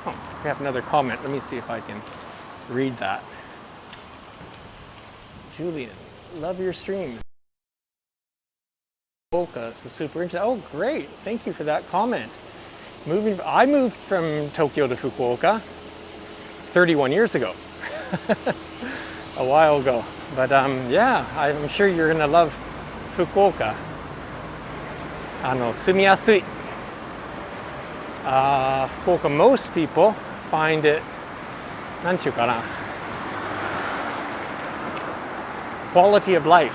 Oh, we have another comment. Let me see if I can read that. Julian, love your streams. Fukuoka, so super interesting. Oh, great. Thank you for that comment. I moved from Tokyo to Fukuoka 31 years ago. A while ago. But yeah, I'm sure you're going to love Fukuoka. 住みやすい。Fukuoka, most people find it, なんていうかな、quality of life.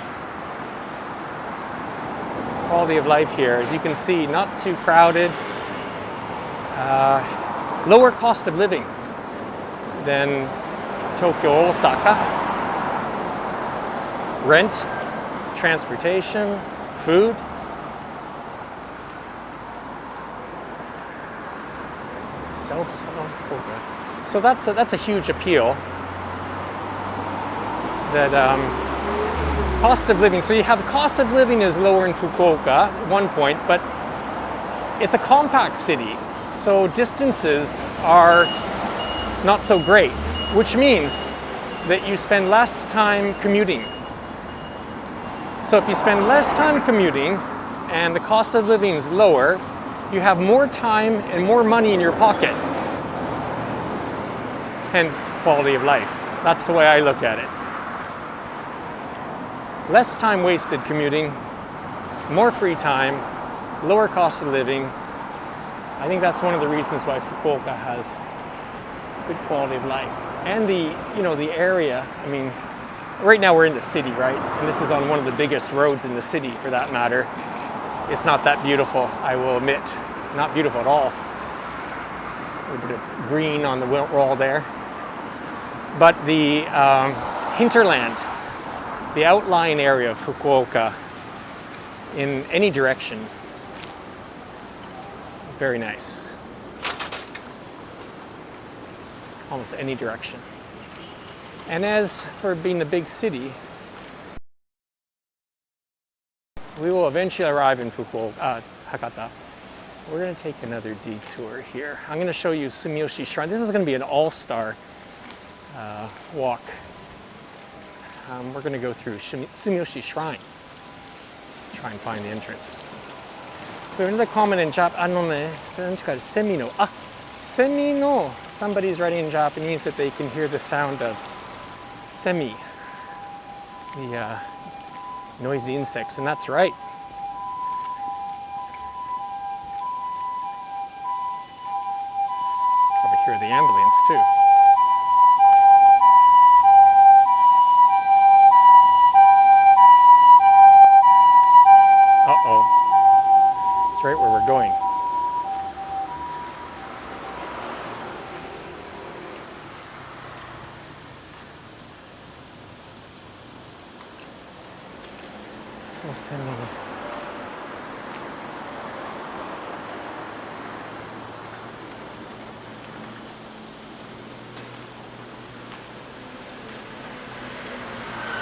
Quality of life here, as you can see, not too crowded. Lower cost of living than Tokyo, Osaka. Rent, transportation, food. So that's a huge appeal. That cost of living. So you have the cost of living is lower in Fukuoka at one point, but it's a compact city. So distances are not so great, which means that you spend less time commuting. So if you spend less time commuting and the cost of living is lower, you have more time and more money in your pocket. Hence, quality of life. That's the way I look at it. Less time wasted commuting, more free time, lower cost of living. I think that's one of the reasons why Fukuoka has good quality of life. And the area, I mean, right now we're in the city, right? And this is on one of the biggest roads in the city, for that matter. It's not that beautiful, I will admit. Not beautiful at all. A little bit of green on the wall there. But the hinterland, the outlying area of Fukuoka, in any direction, Very nice. Almost any direction. And as for being a big city, we will eventually arrive in Hakata. We're going to take another detour here. I'm going to show you Sumiyoshi Shrine. This is going to be an all-star walk. We're going to go through Sumiyoshi Shrine. Try and find the entrance. We have another comment in Japanese. Semino. Somebody's writing in Japanese that they can hear the sound of semi, the noisy insects, and that's right. Probably hear the ambulance too. Uh-oh. It's right where we're going.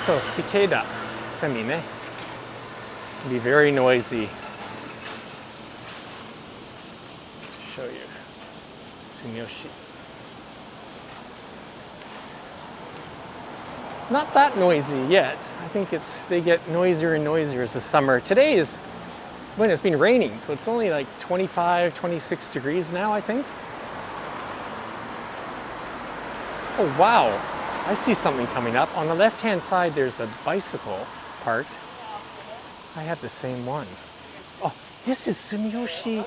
So cicada, semi, ne? Can be very noisy. Show you Sumiyoshi. Not that noisy yet. I think they get noisier and noisier as the summer. Today is when it's been raining, so it's only like 25, 26 degrees now, I think. Oh wow, I see something coming up. On the left-hand side, there's a bicycle parked. I have the same one. Oh, this is Sumiyoshi.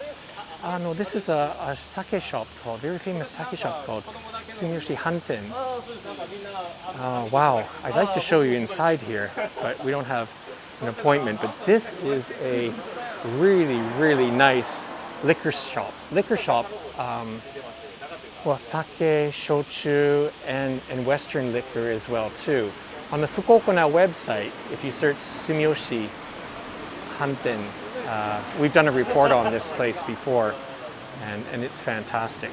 No, this is a sake shop called, very famous sake shop called Sumiyoshi Hanten. Wow, I'd like to show you inside here, but we don't have an appointment. But this is a really, really nice liquor shop. Well, sake, shochu, and Western liquor as well too. On the Fukuoka Now website, if you search Sumiyoshi Hanten, we've done a report on this place before, and it's fantastic.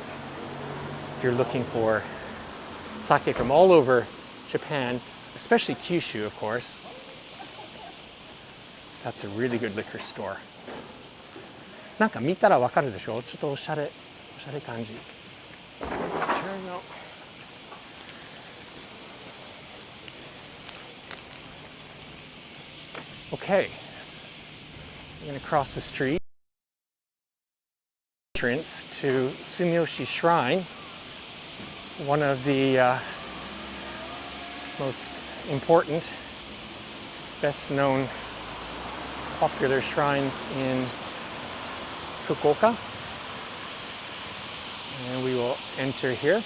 If you're looking for sake from all over Japan, especially Kyushu, of course, that's a really good liquor store. なんか見たらわかるでしょ？ちょっとおしゃれ感じ。Okay, I'm going to cross the street. Entrance to Sumiyoshi Shrine, one of the most important, best known, popular shrines in Fukuoka. And we will enter here.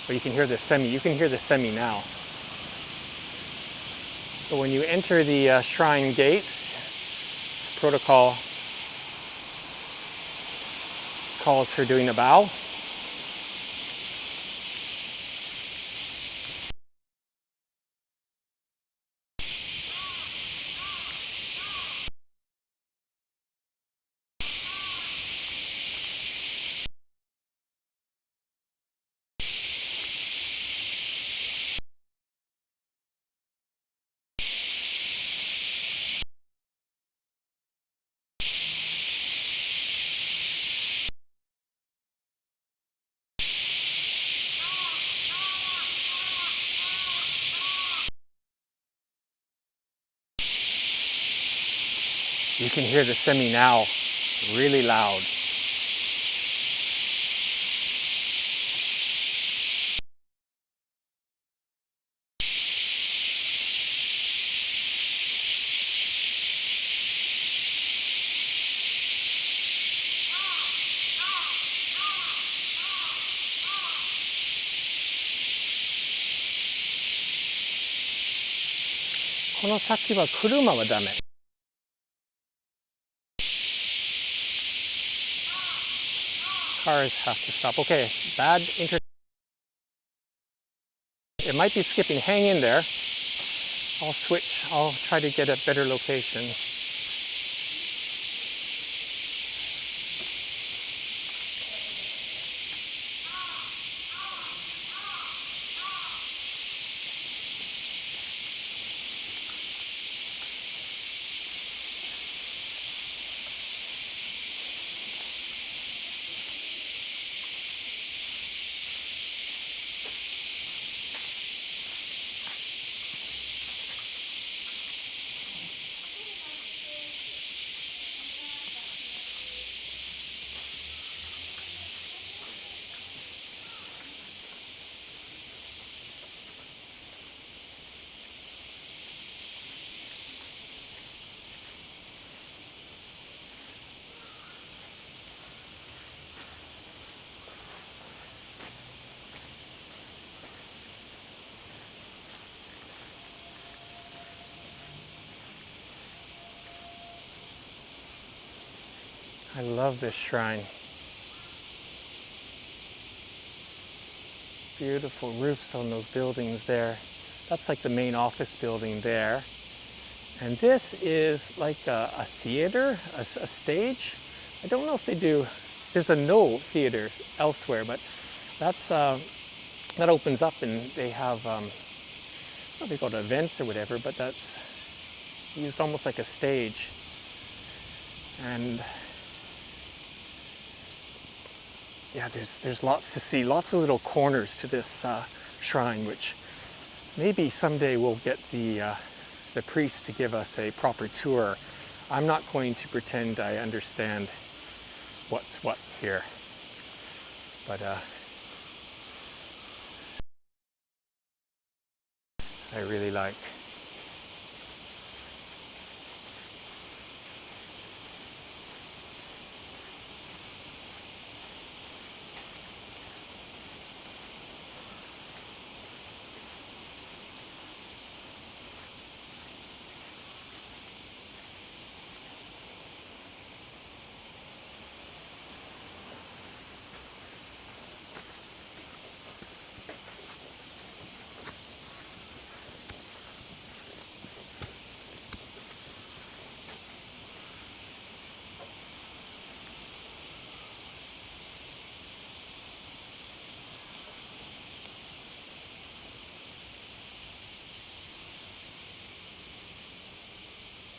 But you can hear the semi. You can hear the semi now. So when you enter the shrine gates, protocol calls for doing a bow. You can hear the semi now, really loud. This この先は車はダメ。Cars have to stop. Okay, bad internet. It might be skipping. Hang in there. I'll switch. I'll try to get a better location. I love this shrine. Beautiful roofs on those buildings there. That's like the main office building there. And this is like a theater, a stage. I don't know if they do, there's a no theater elsewhere, but that's, that opens up and they have, well, they go to events or whatever, but that's used almost like a stage. And yeah, there's lots to see, lots of little corners to this shrine, which maybe someday we'll get the priest to give us a proper tour. I'm not going to pretend I understand what's what here, but I really like.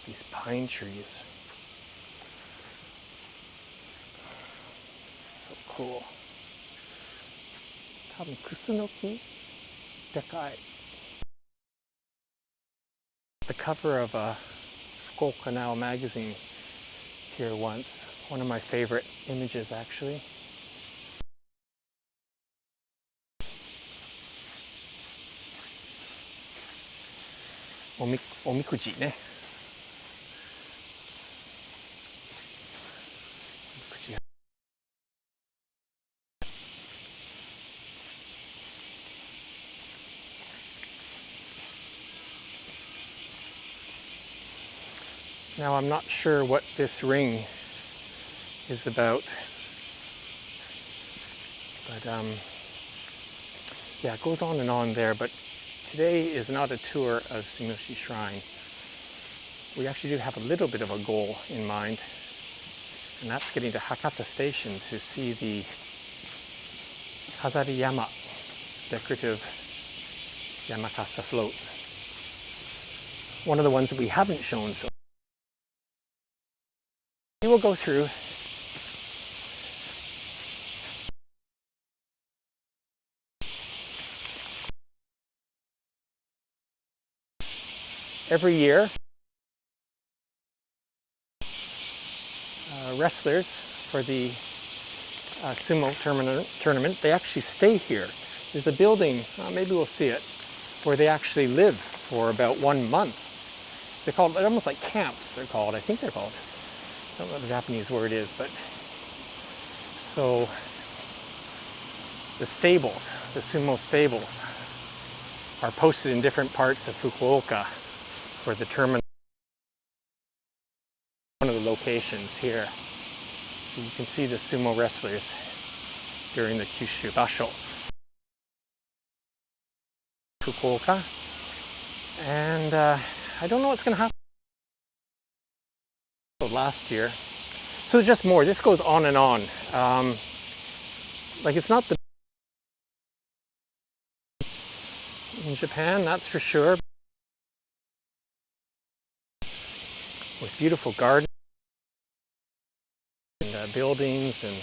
These pine trees. So cool. 多分クスノキでかい. The cover of a Fukuoka Now magazine here once. One of my favorite images actually. Omikuji ね. Now I'm not sure what this ring is about, but yeah, it goes on and on there, but today is not a tour of Sumoshi Shrine. We actually do have a little bit of a goal in mind, and that's getting to Hakata Station to see the Hazariyama decorative Yamakasa float. One of the ones that we haven't shown, so we will go through. Every year, wrestlers for the sumo tournament, they actually stay here. There's a building, maybe we'll see it, where they actually live for about 1 month. They're almost like camps, they're called. I think they're called. I don't know what the Japanese word is, but so the stables, the sumo stables, are posted in different parts of Fukuoka for the tournament. One of the locations here, so you can see the sumo wrestlers during the Kyushu Basho. Fukuoka, and I don't know what's going to happen. Last year, so just more. This goes on and on. Like it's not the in Japan, that's for sure. With beautiful gardens and buildings and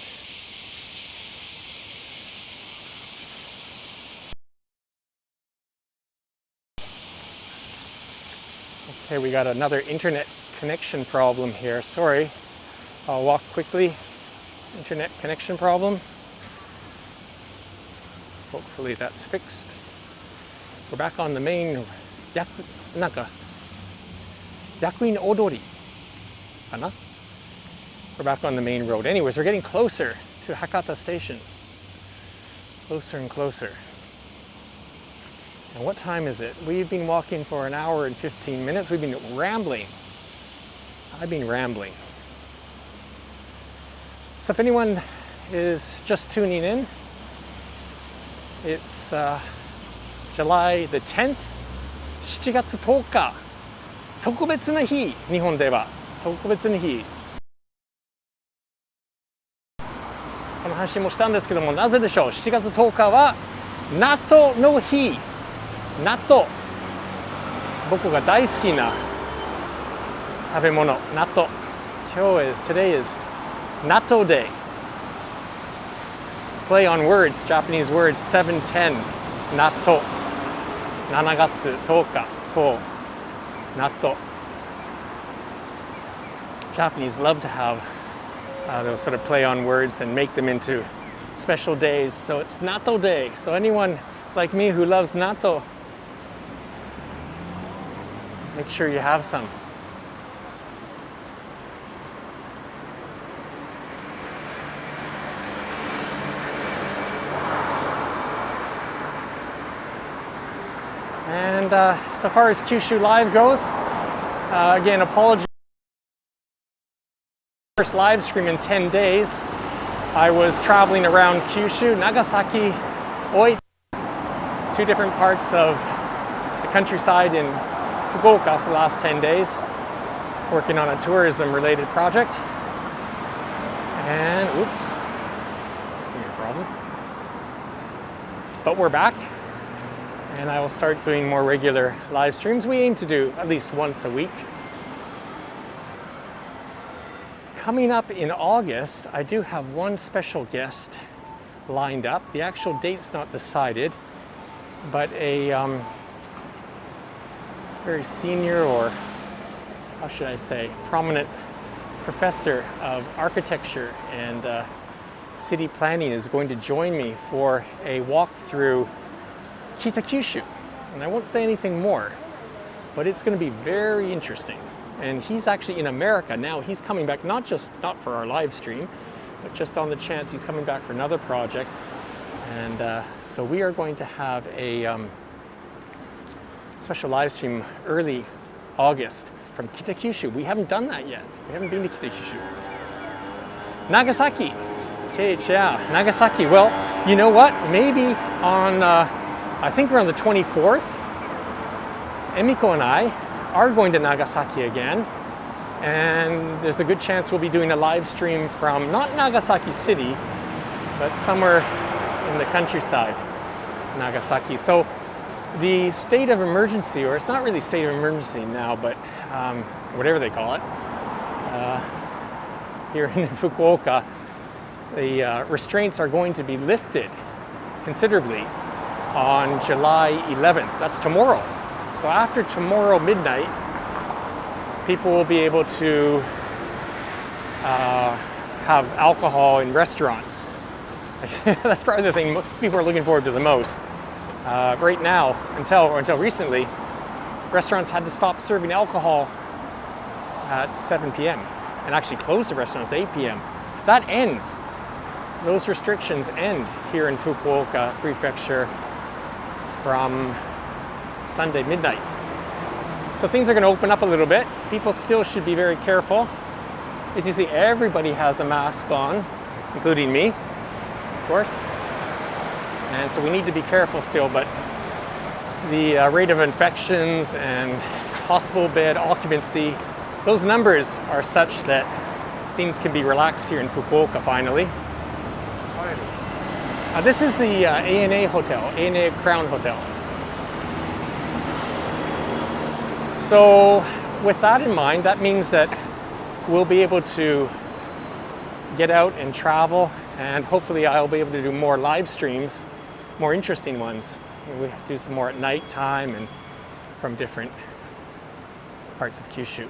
okay, we got another internet connection problem here. Sorry, I'll walk quickly. Internet connection problem. Hopefully that's fixed. We're back on the main Yakuin Odori. We're back on the main road. Anyways, we're getting closer to Hakata Station. Closer and closer. And what time is it? We've been walking for 1 hour and 15 minutes. We've been rambling. I've been rambling. So if anyone is just tuning in, it's July the 10th, 7月10日、特別な日、日本では特別な日。この話もしたんですけども、なぜでしょう。7月10日は納豆の日。納豆。僕が大好きな食べ物、納豆。Today is Natto Day. Play on words, Japanese words, 710, Natto. 7月10日、と、Natto. Japanese love to have those sort of play on words and make them into special days. So it's Natto Day. So anyone like me who loves natto, make sure you have some. And so far as Kyushu Live goes, again, apologies. First live stream in 10 days. I was traveling around Kyushu, Nagasaki, Oi, 2 different parts of the countryside in Fukuoka for the last 10 days, working on a tourism-related project. And, oops, no problem. But we're back, and I will start doing more regular live streams. We aim to do at least once a week. Coming up in August, I do have one special guest lined up. The actual date's not decided, but a very senior, or how should I say, prominent professor of architecture and city planning is going to join me for a walk through Kyushu. And I won't say anything more, but it's going to be very interesting. And he's actually in America now. He's coming back not for our live stream, but just on the chance he's coming back for another project. And so we are going to have a special live stream early August from Kyushu. We haven't done that yet. We haven't been to Kyushu. Nagasaki. Yeah, Nagasaki. Well, you know what? Maybe on, I think around the 24th, Emiko and I are going to Nagasaki again, and there's a good chance we'll be doing a live stream from not Nagasaki City, but somewhere in the countryside, Nagasaki. So the state of emergency, or it's not really state of emergency now, but whatever they call it, here in Fukuoka, the restraints are going to be lifted considerably on July 11th. That's tomorrow. So after tomorrow midnight, people will be able to have alcohol in restaurants. That's probably the thing most people are looking forward to the most. Right now, until recently, restaurants had to stop serving alcohol at 7 p.m. and actually close the restaurants at 8 p.m. That ends. Those restrictions end here in Fukuoka Prefecture from Sunday midnight. So things are going to open up a little bit. People still should be very careful. As you see, everybody has a mask on, including me, of course. And so we need to be careful still, but the rate of infections and hospital bed occupancy, those numbers are such that things can be relaxed here in Fukuoka finally. This is the ANA Hotel, ANA Crown Hotel. So with that in mind, that means that we'll be able to get out and travel, and hopefully I'll be able to do more live streams, more interesting ones. We do some more at night time and from different parts of Kyushu.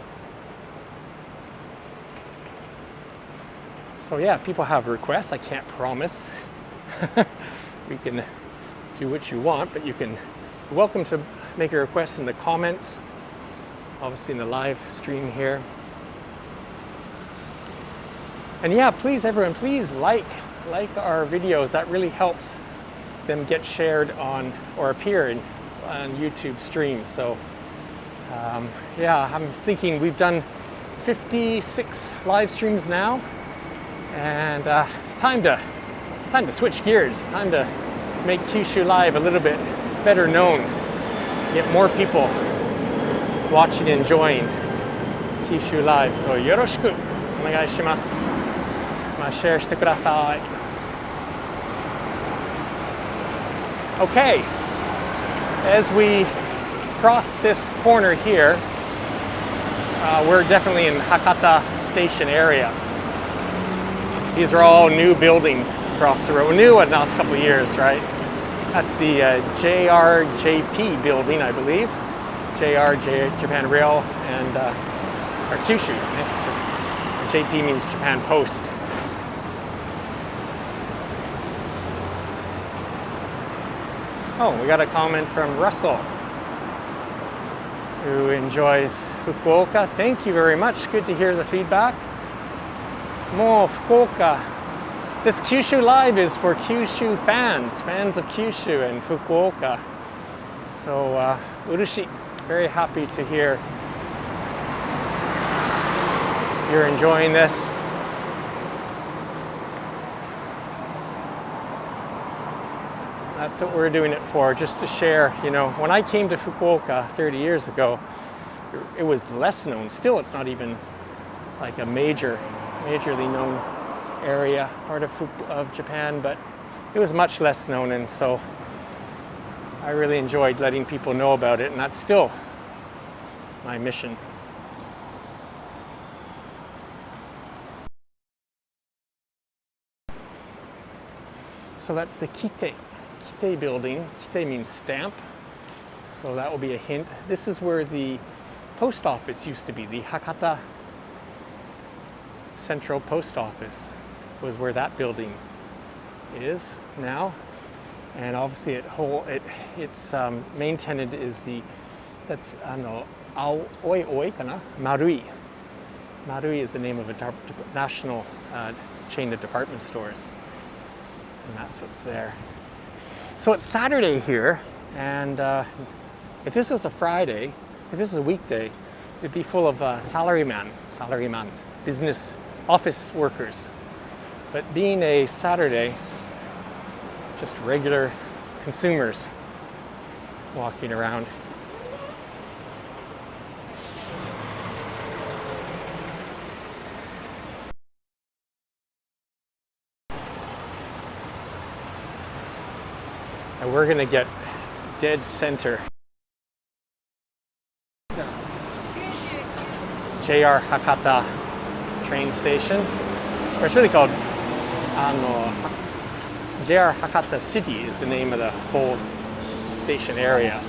So yeah, people have requests. I can't promise. You can do what you want, but you're welcome to make a request in the comments, obviously in the live stream here. And yeah, please everyone, please like our videos. That really helps them get shared on or appear on YouTube streams. So yeah, I'm thinking we've done 56 live streams now, And time to switch gears. Time to make Kyushu Live a little bit better known. Get more people watching and enjoying Kyushu Live. So よろしくお願いします。シェアしてください。Okay, as we cross this corner here, we're definitely in Hakata Station area. These are all new buildings across the road. New in the last couple of years, right? That's the JRJP building, I believe. Japan Rail and or Kyushu. JP means Japan Post. Oh, we got a comment from Russell, who enjoys Fukuoka. Thank you very much. Good to hear the feedback. Mo Fukuoka. This Kyushu Live is for Kyushu fans of Kyushu and Fukuoka. So, urushi, very happy to hear you're enjoying this. That's what we're doing it for, just to share. You know, when I came to Fukuoka 30 years ago, it was less known. Still, it's not even like a majorly known area, part of Japan, but it was much less known, and so I really enjoyed letting people know about it, and that's still my mission. So that's the Kite building. Kite means stamp, so that will be a hint. This is where the post office used to be. The Hakata Central Post Office was where that building is now, and obviously its main tenant is that's Aoi kana Marui. Marui is the name of a national chain of department stores, and that's what's there. So it's Saturday here, and if this was a Friday, if this was a weekday, it'd be full of salaryman, business office workers. But being a Saturday, just regular consumers walking around. And we're gonna get dead center. JR Hakata train station. Or it's really called JR Hakata City is the name of the whole station area.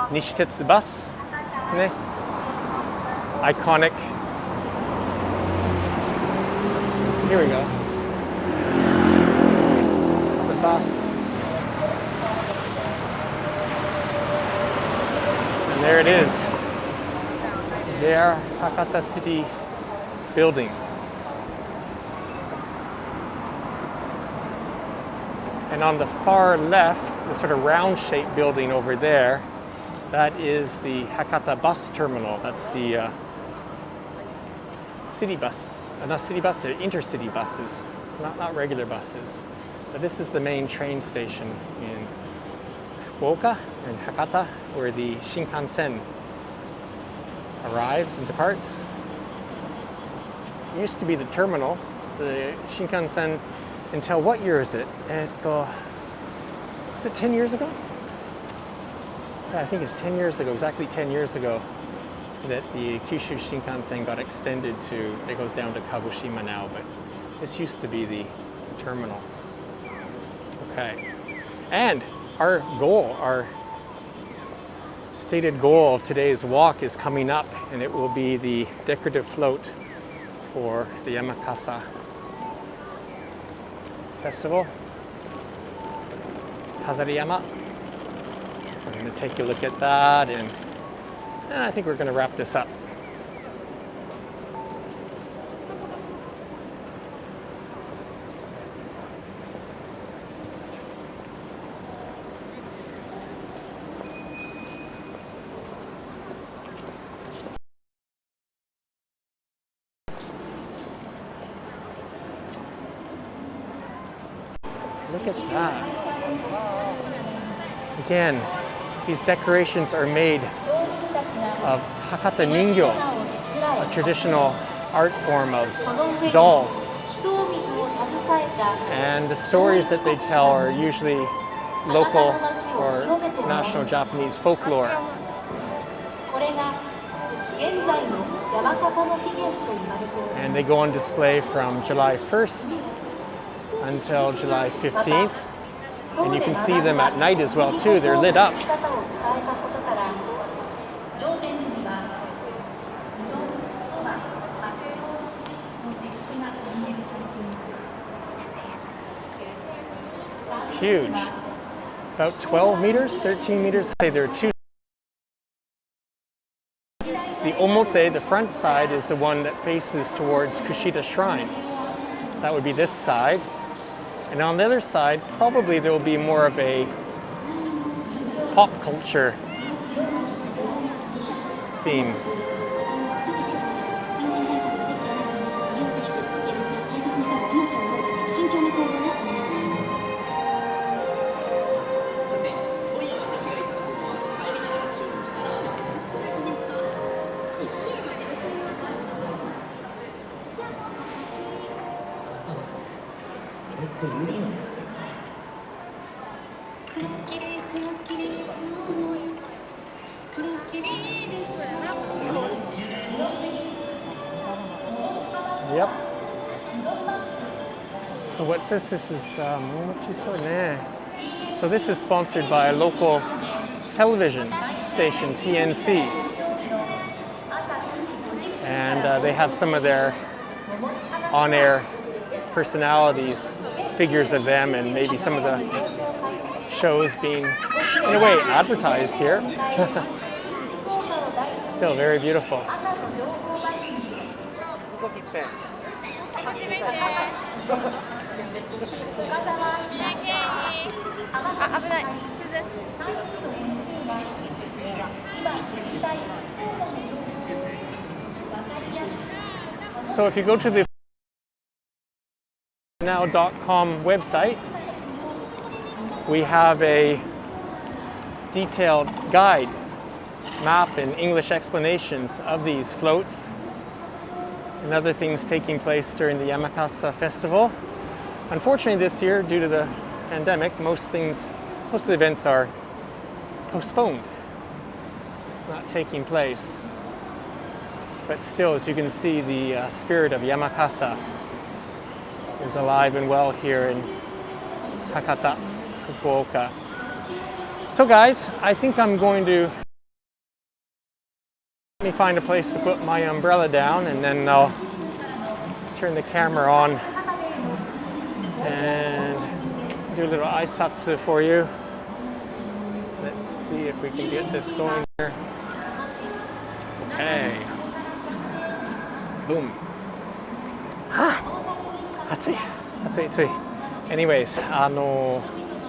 Nishitetsu bus, iconic. Here we go. The bus. And there it is. JR Hakata City building. And on the far left, the sort of round-shaped building over there, that is the Hakata bus terminal. That's the city bus, not city bus, they're intercity buses, not regular buses. But this is the main train station in Fukuoka and Hakata, where the Shinkansen arrives and departs. It used to be the terminal, the Shinkansen, until what year is it? Was it 10 years ago? Yeah, I think it's 10 years ago, exactly 10 years ago, that the Kyushu Shinkansen got extended to, it goes down to Kagoshima now, but this used to be the terminal. Okay, and our goal, our stated goal of today's walk is coming up, and it will be the decorative float for the Yamakasa Festival, Kazariyama. We're going to take a look at that, and I think we're going to wrap this up. Look at that. Again, these decorations are made of Hakata Ningyo, a traditional art form of dolls. And the stories that they tell are usually local or national Japanese folklore. And they go on display from July 1st until July 15th. And you can see them at night as well too. They're lit up. Huge. About 12 meters, 13 meters high. There are two. The omote, the front side, is the one that faces towards Kushida Shrine. That would be this side. And on the other side, probably there will be more of a pop culture theme. Yep. So what's this? This is so this is sponsored by a local television station, TNC, and they have some of their on-air personalities, figures of them, and maybe some of the shows being, in a way, advertised here. Still very beautiful. So if you go to the now.com website, we have a detailed guide, map, and English explanations of these floats and other things taking place during the Yamakasa festival. Unfortunately this year, due to the pandemic, most of the events are postponed, not taking place. But still, as you can see, the spirit of Yamakasa is alive and well here in Hakata, Fukuoka. So guys, I think I'm going to let me find a place to put my umbrella down, and then I'll turn the camera on and do a little aisatsu for you. Let's see if we can get this going here. Okay. Boom. Anyways,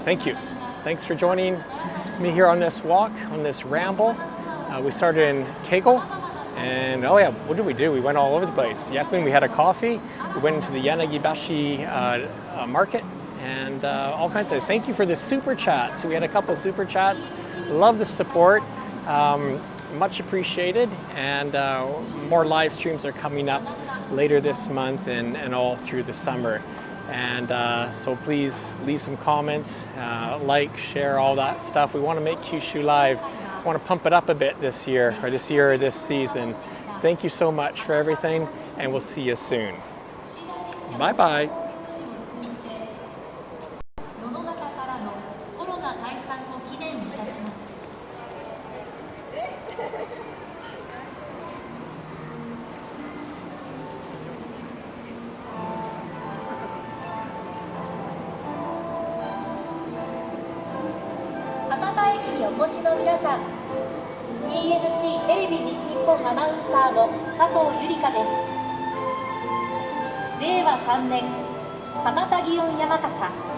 thank you. Thanks for joining me here on this walk, on this ramble. We started in Kego, and oh yeah, what did we do? We went all over the place. Yakuin, we had a coffee. We went into the Yanagibashi market, and all kinds of. Thank you for the super chats. We had a couple of super chats. Love the support. Much appreciated, and more live streams are coming up later this month and all through the summer. And so please leave some comments, like, share, all that stuff. We want to make Kyushu live. We want to pump it up a bit this year or this season. Thank you so much for everything, and we'll see you soon. Bye bye. お越しの皆さん、 TNC テレビ西日本アナウンサーの佐藤ゆりかです。令和3年博多祇園山笠